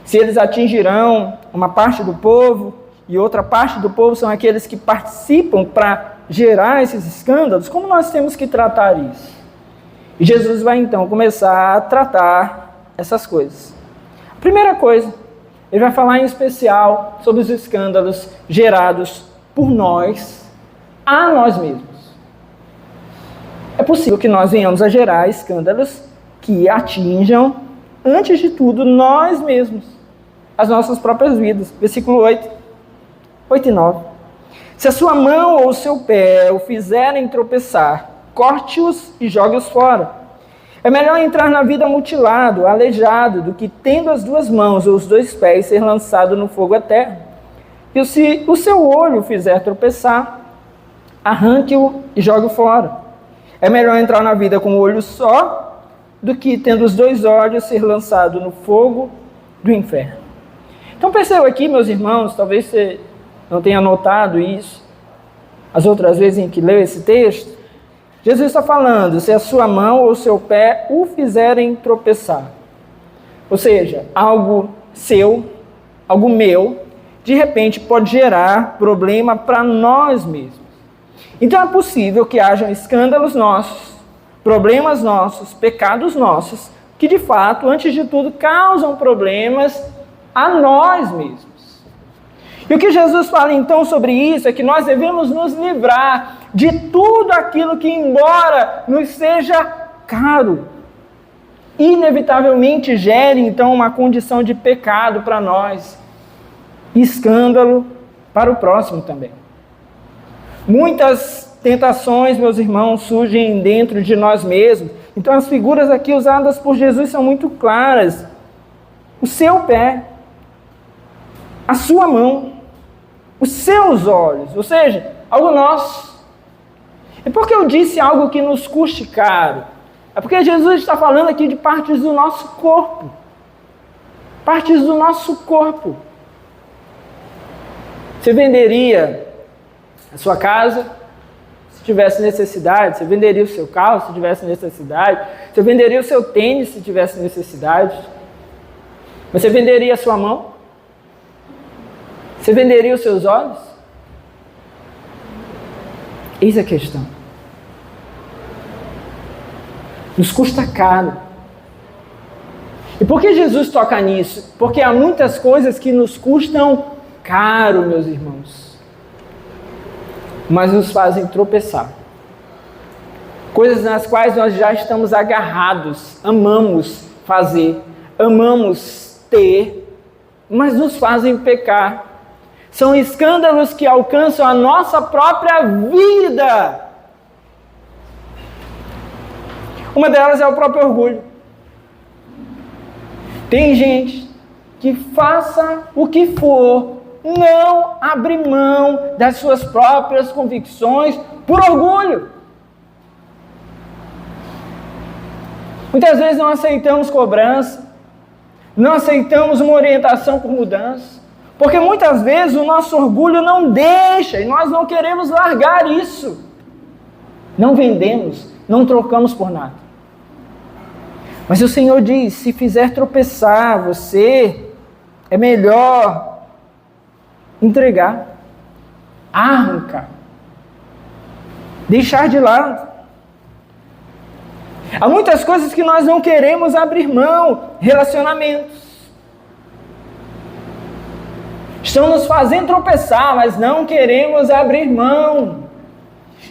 se eles atingirão uma parte do povo e outra parte do povo são aqueles que participam para gerar esses escândalos, como nós temos que tratar isso? E Jesus vai então começar a tratar essas coisas. A primeira coisa, ele vai falar em especial sobre os escândalos gerados por nós, a nós mesmos. É possível que nós venhamos a gerar escândalos que atinjam, antes de tudo, nós mesmos, as nossas próprias vidas. Versículo 8 e 9. Se a sua mão ou o seu pé o fizerem tropeçar, corte-os e jogue-os fora. É melhor entrar na vida mutilado, aleijado, do que tendo as duas mãos ou os dois pés ser lançado no fogo eterno. E se o seu olho o fizer tropeçar, arranque-o e jogue-o fora. É melhor entrar na vida com o olho só, do que tendo os dois olhos ser lançado no fogo do inferno. Então perceba aqui, meus irmãos, talvez você não tenha notado isso, as outras vezes em que leu esse texto, Jesus está falando, se a sua mão ou o seu pé o fizerem tropeçar. Ou seja, algo seu, algo meu, de repente pode gerar problema para nós mesmos. Então é possível que hajam escândalos nossos, problemas nossos, pecados nossos, que de fato, antes de tudo, causam problemas a nós mesmos. E o que Jesus fala então sobre isso é que nós devemos nos livrar de tudo aquilo que, embora nos seja caro, inevitavelmente gere então uma condição de pecado para nós, escândalo para o próximo também. Muitas tentações, meus irmãos, surgem dentro de nós mesmos. Então as figuras aqui usadas por Jesus são muito claras. O seu pé, a sua mão, os seus olhos, ou seja, algo nosso. E por que eu disse algo que nos custe caro? É porque Jesus está falando aqui de partes do nosso corpo. Partes do nosso corpo. Você venderia a sua casa se tivesse necessidade? Você venderia o seu carro se tivesse necessidade? Você venderia o seu tênis se tivesse necessidade? Você venderia a sua mão? Você venderia os seus olhos? Eis a questão. Nos custa caro. E por que Jesus toca nisso? Porque há muitas coisas que nos custam caro, meus irmãos, mas nos fazem tropeçar. Coisas nas quais nós já estamos agarrados, amamos fazer, amamos ter, mas nos fazem pecar. São escândalos que alcançam a nossa própria vida. Uma delas é o próprio orgulho. Tem gente que faça o que for, não abre mão das suas próprias convicções por orgulho. Muitas vezes não aceitamos cobrança, não aceitamos uma orientação por mudança, porque muitas vezes o nosso orgulho não deixa e nós não queremos largar isso. Não vendemos, não trocamos por nada. Mas o Senhor diz, se fizer tropeçar você, é melhor entregar, arrancar, deixar de lado. Há muitas coisas que nós não queremos abrir mão, relacionamentos. Estão nos fazendo tropeçar, mas não queremos abrir mão.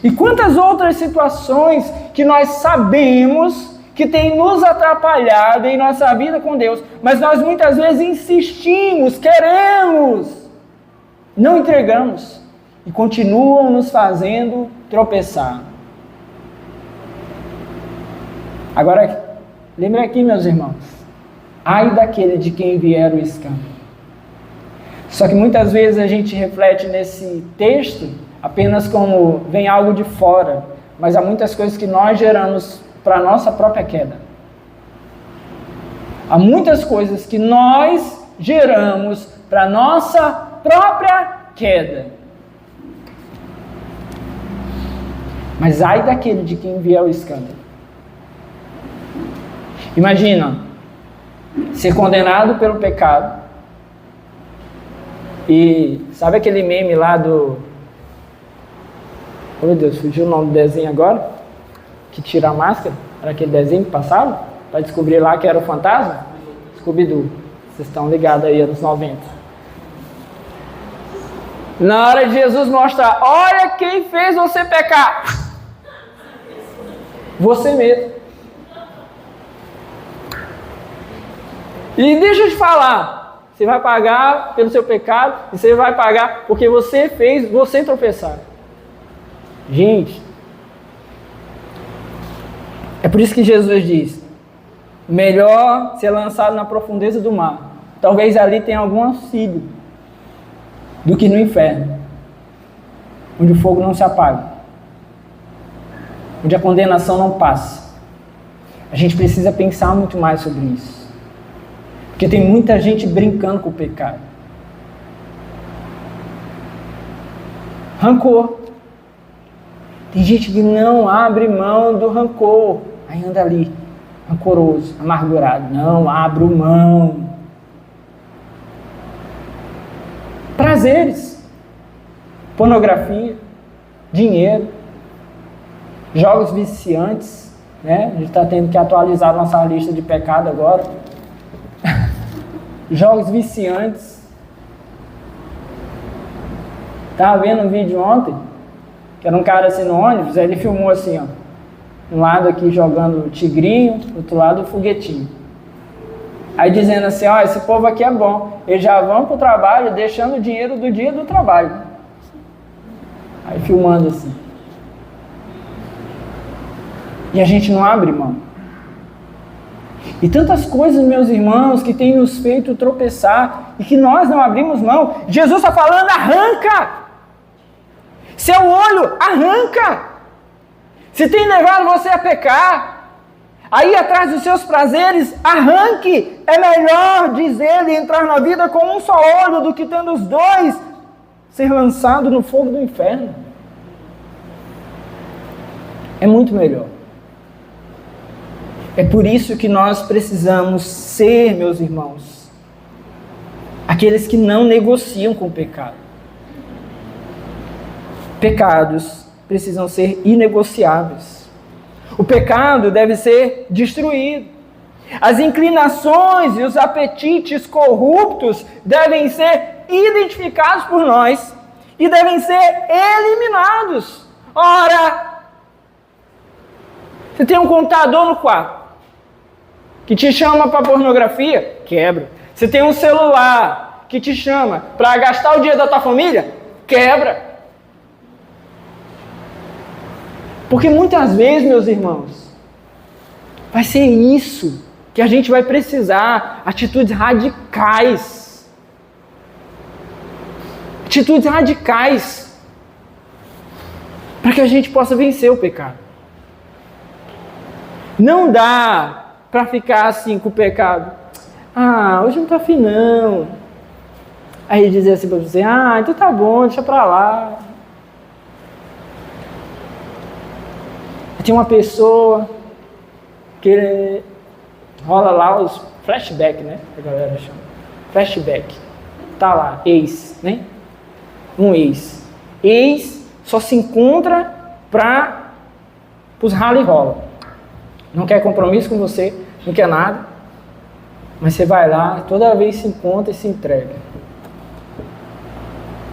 E quantas outras situações que nós sabemos que tem nos atrapalhado em nossa vida com Deus, mas nós muitas vezes insistimos, queremos, não entregamos e continuam nos fazendo tropeçar. Agora, lembre aqui, meus irmãos, ai daquele de quem vier o escândalo. Só que muitas vezes a gente reflete nesse texto apenas como vem algo de fora, mas há muitas coisas que nós geramos para a nossa própria queda. Há muitas coisas que nós geramos para nossa própria queda. Mas ai daquele de quem vier o escândalo. Imagina ser condenado pelo pecado. E sabe aquele meme lá do... Oh, meu Deus, fugiu o nome do desenho agora? Que tira a máscara? Era aquele desenho que passava? Para descobrir lá que era o fantasma? Scooby-Doo. Vocês estão ligados aí, anos 90. Na hora de Jesus mostrar, olha quem fez você pecar. Você mesmo. E deixa eu te falar, você vai pagar pelo seu pecado, e você vai pagar porque você fez você tropeçar. Gente, é por isso que Jesus diz, melhor ser lançado na profundeza do mar. Talvez ali tenha algum auxílio do que no inferno, onde o fogo não se apaga, onde a condenação não passa. A gente precisa pensar muito mais sobre isso. Porque tem muita gente brincando com o pecado. Rancor. Tem gente que não abre mão do rancor. Aí anda ali, rancoroso, amargurado. Não abro mão. Prazeres. Pornografia. Dinheiro. Jogos viciantes. Né? A gente está tendo que atualizar a nossa lista de pecado agora. Jogos viciantes. Estava vendo um vídeo ontem, que era um cara assim no ônibus, aí ele filmou assim, ó. Um lado aqui jogando tigrinho, do outro lado o foguetinho. Aí dizendo assim, ó, esse povo aqui é bom, eles já vão pro trabalho deixando o dinheiro do dia do trabalho. Aí filmando assim. E a gente não abre mão. E tantas coisas, meus irmãos, que têm nos feito tropeçar e que nós não abrimos mão. Jesus está falando, arranca! Seu olho, arranca! Se tem levado você a pecar, aí atrás dos seus prazeres, arranque! É melhor, diz ele, entrar na vida com um só olho do que tendo os dois, ser lançado no fogo do inferno. É muito melhor. É por isso que nós precisamos ser, meus irmãos, aqueles que não negociam com o pecado. Pecados precisam ser inegociáveis. O pecado deve ser destruído. As inclinações e os apetites corruptos devem ser identificados por nós e devem ser eliminados. Ora, você tem um computador no quarto que te chama para pornografia? Quebra. Você tem um celular que te chama para gastar o dinheiro da tua família? Quebra. Porque muitas vezes, meus irmãos, vai ser isso que a gente vai precisar, atitudes radicais. Atitudes radicais para que a gente possa vencer o pecado. Não dá para ficar assim com o pecado. Ah, hoje não tô afim não. Aí dizer assim para você, ah, então tá bom, deixa pra lá. Tem uma pessoa que rola lá os flashback, né? A galera chama. Flashback. Tá lá, ex, né? Um ex. Ex só se encontra para os rala e rola. Não quer compromisso com você, não quer nada. Mas você vai lá, toda vez se encontra e se entrega.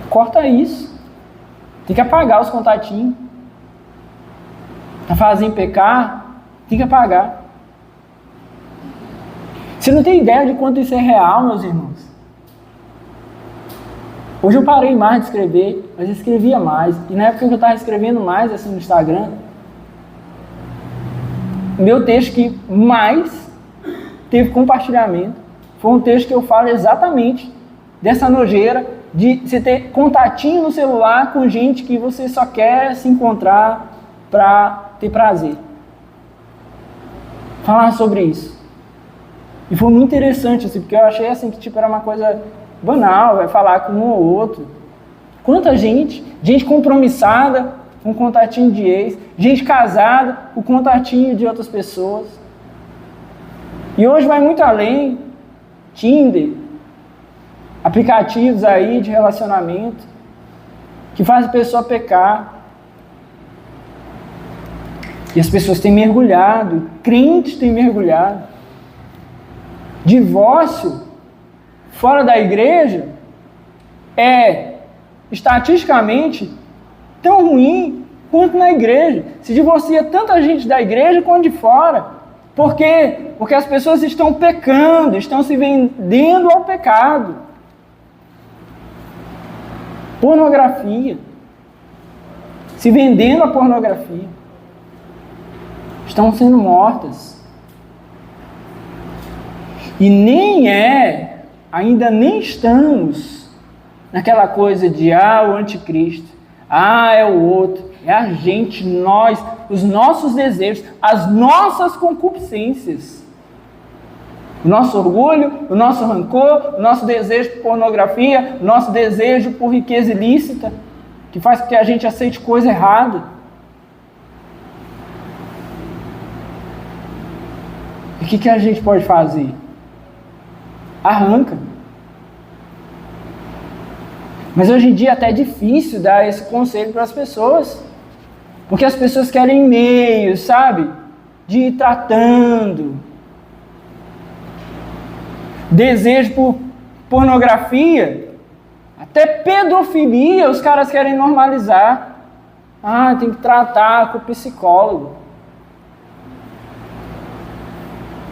Corta isso. Tem que apagar os contatinhos. Tá fazendo pecar, tem que apagar. Você não tem ideia de quanto isso é real, meus irmãos. Hoje eu parei mais de escrever, mas eu escrevia mais. E na época que eu estava escrevendo mais assim no Instagram, meu texto que mais teve compartilhamento foi um texto que eu falo exatamente dessa nojeira de você ter contatinho no celular com gente que você só quer se encontrar para ter prazer. Falar sobre isso. E foi muito interessante, assim, porque eu achei assim, que tipo, era uma coisa banal, vai falar com um ou outro. Quanta gente compromissada com contatinho de ex, gente casada com contatinho de outras pessoas. E hoje vai muito além. Tinder, aplicativos aí de relacionamento, que fazem a pessoa pecar. E as pessoas têm mergulhado, crentes têm mergulhado. Divórcio fora da igreja é, estatisticamente, tão ruim quanto na igreja. Se divorcia tanta gente da igreja quanto de fora. Por quê? Porque as pessoas estão pecando, estão se vendendo ao pecado. Pornografia. Se vendendo à pornografia. Estão sendo mortas. E ainda nem estamos naquela coisa de, o anticristo, é o outro, é a gente, nós, os nossos desejos, as nossas concupiscências. O nosso orgulho, o nosso rancor, o nosso desejo por pornografia, o nosso desejo por riqueza ilícita, que faz com que a gente aceite coisa errada. E o que a gente pode fazer? Arranca. Mas hoje em dia até é difícil dar esse conselho para as pessoas. Porque as pessoas querem meios, sabe? De ir tratando. Desejo por pornografia, até pedofilia, os caras querem normalizar. Tem que tratar com o psicólogo.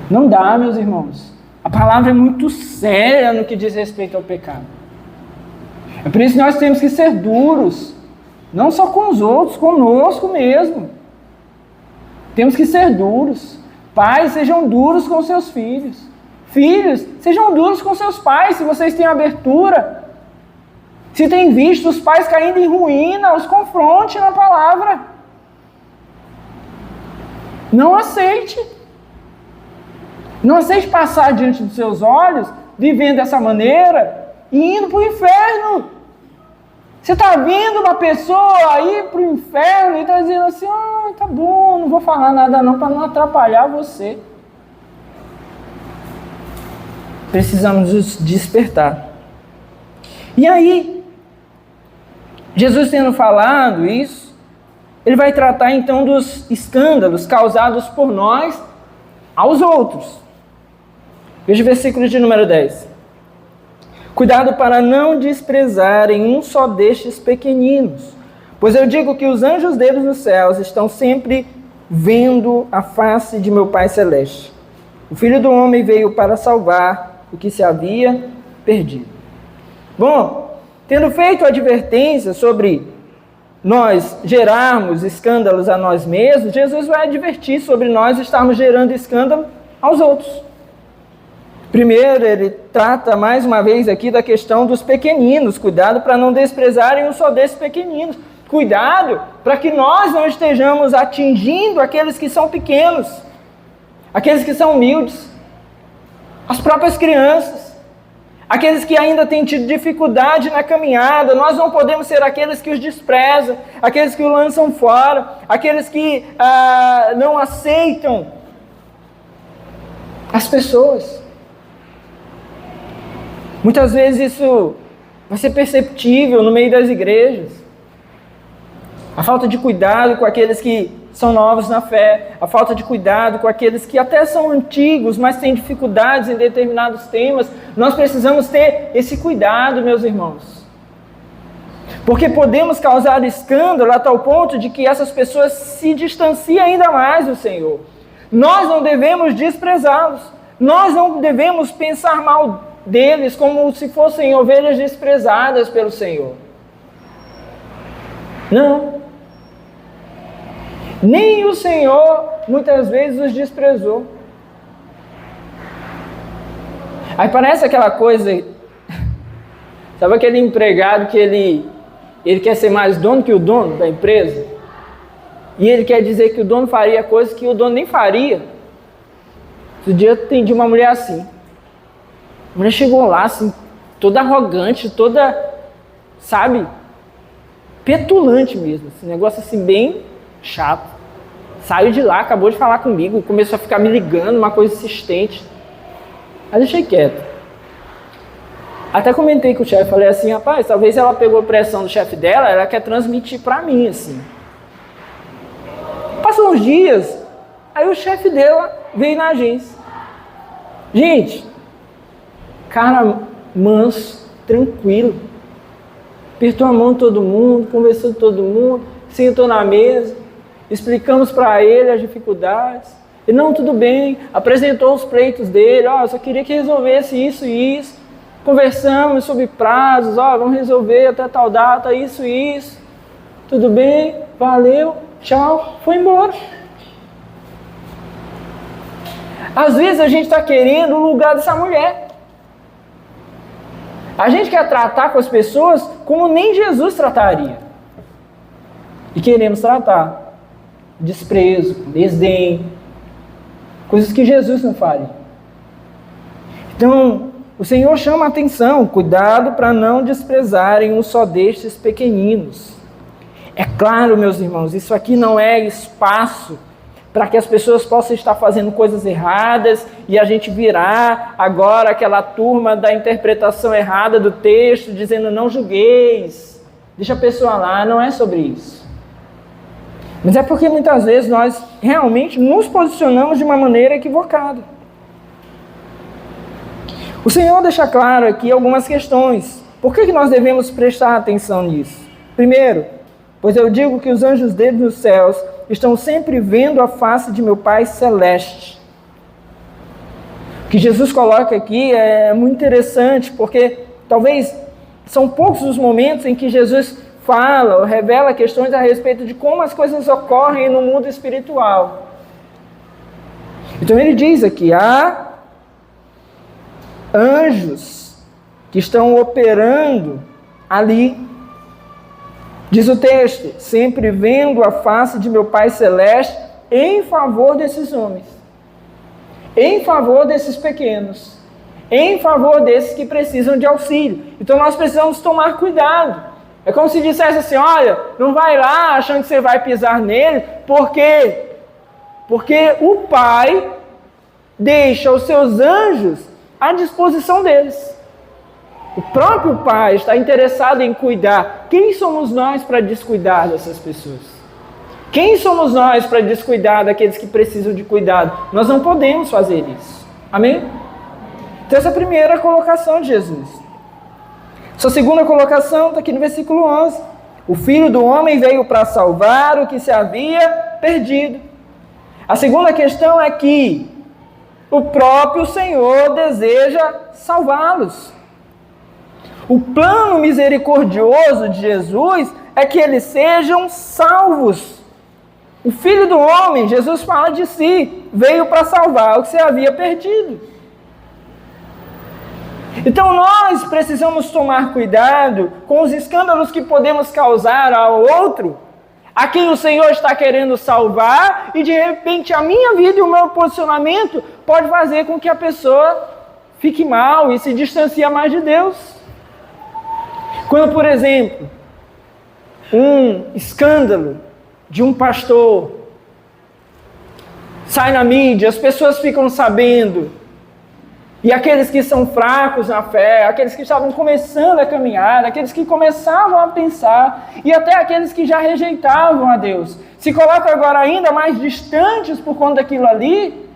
Não dá, meus irmãos. A palavra é muito séria no que diz respeito ao pecado. É por isso que nós temos que ser duros. Não só com os outros, conosco mesmo. Temos que ser duros. Pais, sejam duros com seus filhos. Filhos, sejam duros com seus pais, se vocês têm abertura. Se têm visto os pais caindo em ruína, os confronte na palavra. Não aceite. Não aceite passar diante dos seus olhos, vivendo dessa maneira, e indo para o inferno. Você está vendo uma pessoa aí para o inferno e está dizendo assim, tá bom, não vou falar nada não, para não atrapalhar você. Precisamos nos despertar. E aí, Jesus tendo falado isso, ele vai tratar então dos escândalos causados por nós aos outros. Veja o versículo de número 10. Cuidado para não desprezarem um só destes pequeninos, pois eu digo que os anjos deles nos céus estão sempre vendo a face de meu Pai Celeste. O Filho do Homem veio para salvar o que se havia perdido. Bom, tendo feito a advertência sobre nós gerarmos escândalos a nós mesmos, Jesus vai advertir sobre nós estarmos gerando escândalo aos outros. Primeiro, ele trata mais uma vez aqui da questão dos pequeninos. Cuidado para não desprezarem um só desses pequeninos. Cuidado para que nós não estejamos atingindo aqueles que são pequenos, aqueles que são humildes, as próprias crianças, aqueles que ainda têm tido dificuldade na caminhada. Nós não podemos ser aqueles que os desprezam, aqueles que os lançam fora, aqueles que não aceitam as pessoas. Muitas vezes isso vai ser perceptível no meio das igrejas. A falta de cuidado com aqueles que são novos na fé, a falta de cuidado com aqueles que até são antigos, mas têm dificuldades em determinados temas. Nós precisamos ter esse cuidado, meus irmãos. Porque podemos causar escândalo a tal ponto de que essas pessoas se distanciem ainda mais do Senhor. Nós não devemos desprezá-los. Nós não devemos pensar mal deles como se fossem ovelhas desprezadas pelo Senhor. Não. Nem o Senhor muitas vezes os desprezou. Aí parece aquela coisa, sabe aquele empregado que ele quer ser mais dono que o dono da empresa? E ele quer dizer que o dono faria coisas que o dono nem faria. Outro dia eu atendi uma mulher assim. A mulher chegou lá, assim, toda arrogante, toda, sabe, petulante mesmo. Esse negócio assim bem chato. Saiu de lá, acabou de falar comigo, começou a ficar me ligando, uma coisa insistente. Aí deixei quieto. Até comentei com o chefe, falei assim, rapaz, talvez ela pegou pressão do chefe dela, ela quer transmitir pra mim, assim. Passou uns dias, aí o chefe dela veio na agência. Gente, cara manso, tranquilo. Apertou a mão de todo mundo, conversou com todo mundo, sentou na mesa, explicamos para ele as dificuldades. Ele, não, tudo bem, apresentou os pleitos dele, ó, só queria que resolvesse isso e isso. Conversamos sobre prazos, ó, vamos resolver até tal data, isso e isso. Tudo bem, valeu, tchau, foi embora. Às vezes a gente está querendo o lugar dessa mulher. A gente quer tratar com as pessoas como nem Jesus trataria. E queremos tratar. Desprezo, desdém. Coisas que Jesus não faria. Então, o Senhor chama a atenção. Cuidado para não desprezarem um só destes pequeninos. É claro, meus irmãos, isso aqui não é espaço para que as pessoas possam estar fazendo coisas erradas e a gente virar agora aquela turma da interpretação errada do texto, dizendo não julgueis, deixa a pessoa lá, não é sobre isso. Mas é porque muitas vezes nós realmente nos posicionamos de uma maneira equivocada. O Senhor deixa claro aqui algumas questões. Por que nós devemos prestar atenção nisso? Primeiro, pois eu digo que os anjos dele nos céus estão sempre vendo a face de meu Pai celeste. O que Jesus coloca aqui é muito interessante, porque talvez são poucos os momentos em que Jesus fala ou revela questões a respeito de como as coisas ocorrem no mundo espiritual. Então ele diz aqui, há anjos que estão operando ali. Diz o texto, sempre vendo a face de meu Pai Celeste em favor desses homens, em favor desses pequenos, em favor desses que precisam de auxílio. Então nós precisamos tomar cuidado. É como se dissesse assim, olha, não vai lá achando que você vai pisar nele, porque o Pai deixa os seus anjos à disposição deles. O próprio Pai está interessado em cuidar. Quem somos nós para descuidar dessas pessoas? Quem somos nós para descuidar daqueles que precisam de cuidado? Nós não podemos fazer isso. Amém? Então essa é a primeira colocação de Jesus. Sua segunda colocação está aqui no versículo 11. O Filho do Homem veio para salvar o que se havia perdido. A segunda questão é que o próprio Senhor deseja salvá-los. O plano misericordioso de Jesus é que eles sejam salvos. O Filho do Homem, Jesus fala de si, veio para salvar o que se havia perdido. Então nós precisamos tomar cuidado com os escândalos que podemos causar ao outro, a quem o Senhor está querendo salvar, e de repente a minha vida e o meu posicionamento pode fazer com que a pessoa fique mal e se distancie mais de Deus. Quando, por exemplo, um escândalo de um pastor sai na mídia, as pessoas ficam sabendo, e aqueles que são fracos na fé, aqueles que estavam começando a caminhar, aqueles que começavam a pensar, e até aqueles que já rejeitavam a Deus, se colocam agora ainda mais distantes por conta daquilo ali,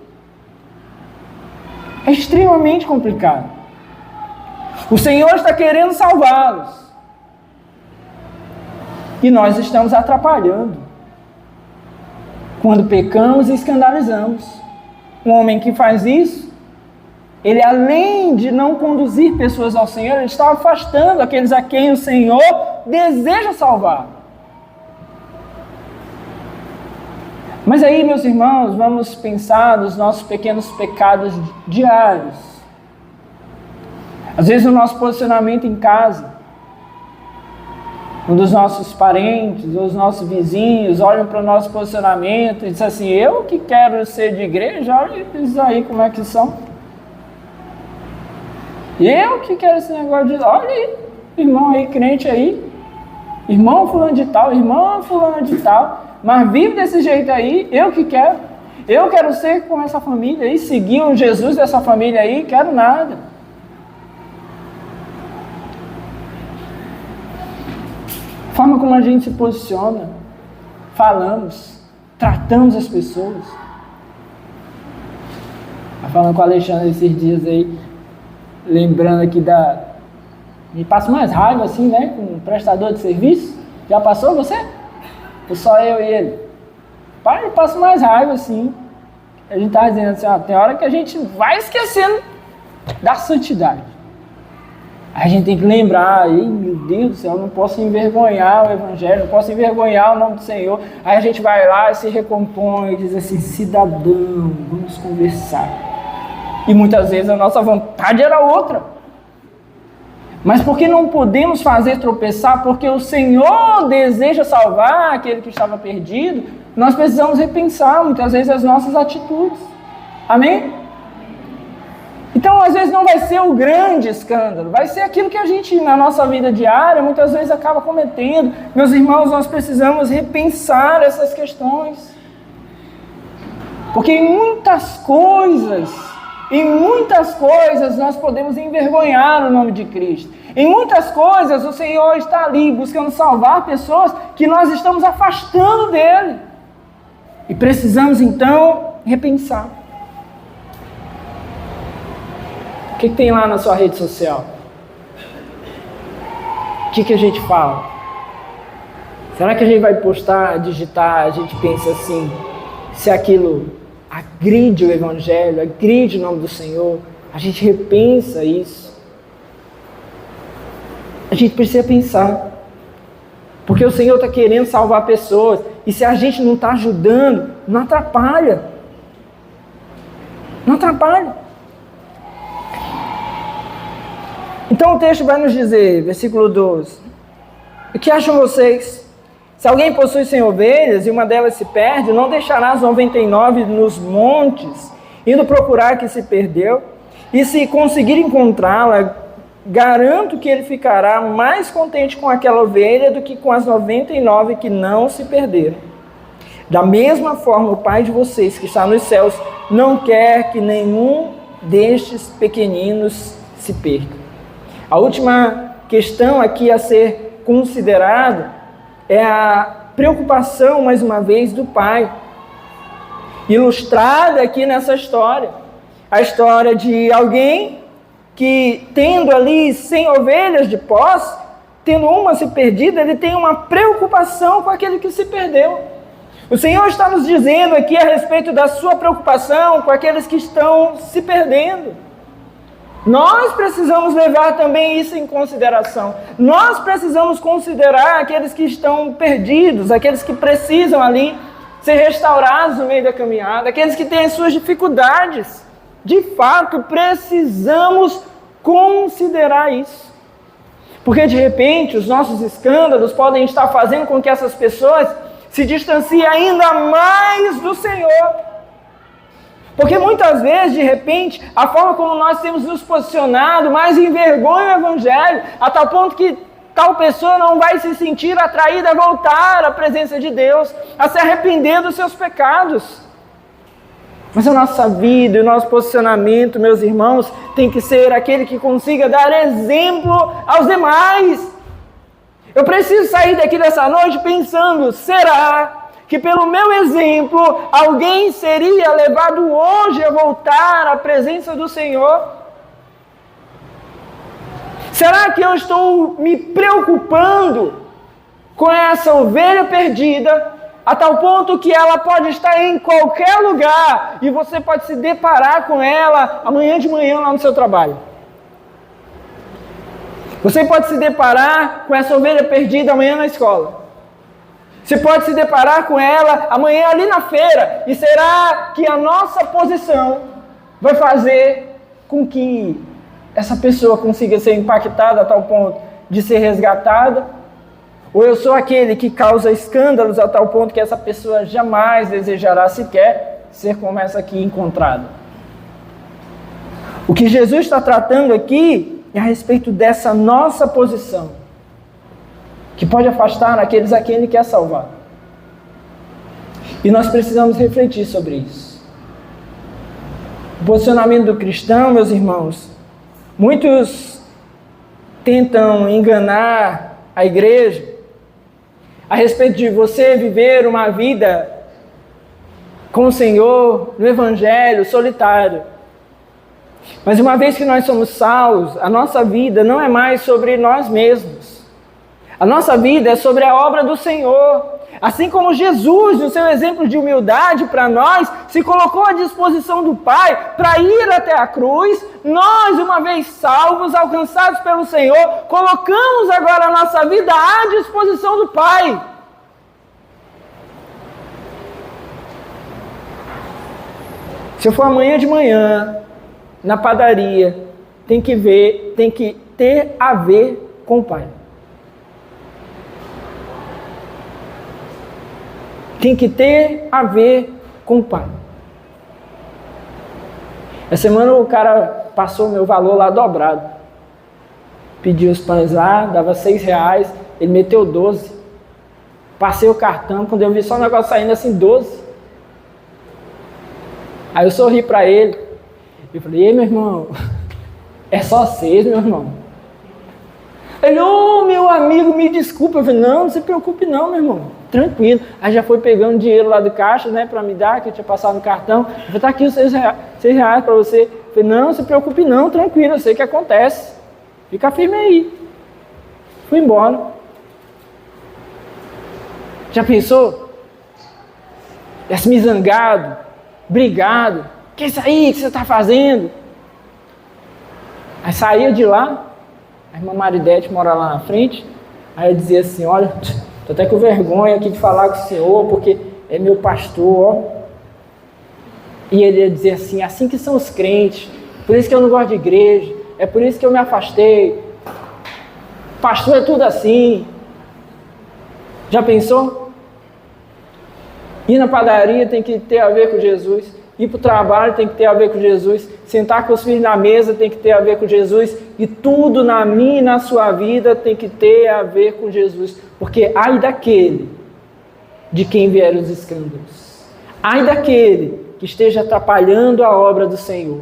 é extremamente complicado. O Senhor está querendo salvá-los. E nós estamos atrapalhando. Quando pecamos e escandalizamos. Um homem que faz isso, ele além de não conduzir pessoas ao Senhor, ele está afastando aqueles a quem o Senhor deseja salvar. Mas aí, meus irmãos, vamos pensar nos nossos pequenos pecados diários. Às vezes o nosso posicionamento em casa, um dos nossos parentes ou os nossos vizinhos olham para o nosso posicionamento e dizem assim, eu que quero ser de igreja, olha eles aí como é que são. Eu que quero esse negócio de... Olha aí, irmão aí, crente aí, irmão fulano de tal, irmã fulano de tal, mas vive desse jeito aí, eu que quero. Eu quero ser com essa família aí, seguir o Jesus dessa família aí, quero nada. A forma como a gente se posiciona, falamos, tratamos as pessoas. Falando com o Alexandre esses dias aí, lembrando aqui me passa mais raiva assim, né, com um prestador de serviço. Já passou você? Ou só eu e ele? Pai, passa mais raiva assim. A gente tá dizendo assim, ó, tem hora que a gente vai esquecendo da santidade. A gente tem que lembrar, meu Deus do céu, eu não posso envergonhar o Evangelho, não posso envergonhar o nome do Senhor. Aí a gente vai lá e se recompõe e diz assim, cidadão, vamos conversar. E muitas vezes a nossa vontade era outra. Mas porque não podemos fazer tropeçar, porque o Senhor deseja salvar aquele que estava perdido, nós precisamos repensar muitas vezes as nossas atitudes. Amém? Então, às vezes não vai ser o grande escândalo, vai ser aquilo que a gente, na nossa vida diária, muitas vezes acaba cometendo. Meus irmãos, nós precisamos repensar essas questões. Porque em muitas coisas nós podemos envergonhar o nome de Cristo. Em muitas coisas o Senhor está ali buscando salvar pessoas que nós estamos afastando dele. E precisamos então repensar. O que tem lá na sua rede social? O que a gente fala? Será que a gente vai postar, digitar, a gente pensa assim, se aquilo agride o Evangelho, agride o nome do Senhor, a gente repensa isso. A gente precisa pensar. Porque o Senhor está querendo salvar pessoas, e se a gente não está ajudando, não atrapalha. Não atrapalha. Então o texto vai nos dizer, versículo 12, o que acham vocês? Se alguém possui 100 ovelhas e uma delas se perde, não deixará as 99 nos montes, indo procurar a que se perdeu, e se conseguir encontrá-la, garanto que ele ficará mais contente com aquela ovelha do que com as 99 que não se perderam. Da mesma forma, o Pai de vocês que está nos céus não quer que nenhum destes pequeninos se perca. A última questão aqui a ser considerada é a preocupação, mais uma vez, do Pai, ilustrada aqui nessa história. A história de alguém que, tendo ali 100 ovelhas de posse, tendo uma se perdida, ele tem uma preocupação com aquele que se perdeu. O Senhor está nos dizendo aqui a respeito da sua preocupação com aqueles que estão se perdendo. Nós precisamos levar também isso em consideração. Nós precisamos considerar aqueles que estão perdidos, aqueles que precisam ali ser restaurados no meio da caminhada, aqueles que têm as suas dificuldades. De fato, precisamos considerar isso. Porque de repente os nossos escândalos podem estar fazendo com que essas pessoas se distanciem ainda mais do Senhor. Porque muitas vezes, de repente, a forma como nós temos nos posicionado mais envergonha o Evangelho, a tal ponto que tal pessoa não vai se sentir atraída a voltar à presença de Deus, a se arrepender dos seus pecados. Mas a nossa vida e o nosso posicionamento, meus irmãos, tem que ser aquele que consiga dar exemplo aos demais. Eu preciso sair daqui dessa noite pensando, será que pelo meu exemplo, alguém seria levado hoje a voltar à presença do Senhor? Será que eu estou me preocupando com essa ovelha perdida, a tal ponto que ela pode estar em qualquer lugar e você pode se deparar com ela amanhã de manhã lá no seu trabalho? Você pode se deparar com essa ovelha perdida amanhã na escola. Você pode se deparar com ela amanhã ali na feira. E será que a nossa posição vai fazer com que essa pessoa consiga ser impactada a tal ponto de ser resgatada? Ou eu sou aquele que causa escândalos a tal ponto que essa pessoa jamais desejará sequer ser como essa aqui encontrada? O que Jesus está tratando aqui é a respeito dessa nossa posição, que pode afastar aqueles a quem Ele quer salvar. E nós precisamos refletir sobre isso. O posicionamento do cristão, meus irmãos, muitos tentam enganar a igreja a respeito de você viver uma vida com o Senhor no Evangelho solitário. Mas uma vez que nós somos salvos, a nossa vida não é mais sobre nós mesmos. A nossa vida é sobre a obra do Senhor. Assim como Jesus, no seu exemplo de humildade para nós, se colocou à disposição do Pai para ir até a cruz, nós, uma vez salvos, alcançados pelo Senhor, colocamos agora a nossa vida à disposição do Pai. Se eu for amanhã de manhã, na padaria, tem que ter a ver com o Pai. Tem que ter a ver com o Pai. Essa semana o cara passou o meu valor lá dobrado. Pediu os pães lá, dava R$6, ele meteu 12. Passei o cartão, quando eu vi só o negócio saindo assim, 12. Aí eu sorri para ele. Eu falei, ei, meu irmão, é só 6, meu irmão. Ele, meu amigo, me desculpa. Eu falei, não se preocupe não, meu irmão, tranquilo. Aí já foi pegando dinheiro lá do caixa, né, para me dar, que eu tinha passado no cartão. Eu falei, tá aqui os R$6 para você. Eu falei, não se preocupe não, tranquilo, eu sei o que acontece. Fica firme aí. Fui embora. Já pensou? Esse zangado, brigado. Que é isso aí que você está fazendo? Aí saía de lá, a irmã Maridete mora lá na frente, aí eu dizia assim, olha, estou até com vergonha aqui de falar com o senhor, porque é meu pastor, ó. E ele ia dizer assim, assim que são os crentes, por isso que eu não gosto de igreja, é por isso que eu me afastei. Pastor é tudo assim. Já pensou? Ir na padaria tem que ter a ver com Jesus. Ir para o trabalho tem que ter a ver com Jesus. Sentar com os filhos na mesa tem que ter a ver com Jesus. E tudo na minha e na sua vida tem que ter a ver com Jesus. Porque ai daquele de quem vierem os escândalos. Ai daquele que esteja atrapalhando a obra do Senhor.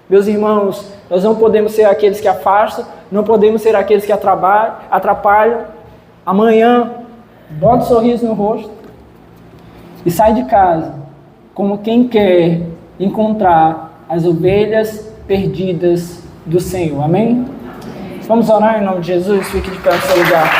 Meus irmãos, nós não podemos ser aqueles que afastam, não podemos ser aqueles que atrapalham. Amanhã, bota um sorriso no rosto e sai de casa como quem quer encontrar as ovelhas perdidas do Senhor. Amém? Vamos orar em nome de Jesus? Fique de pé no seu lugar.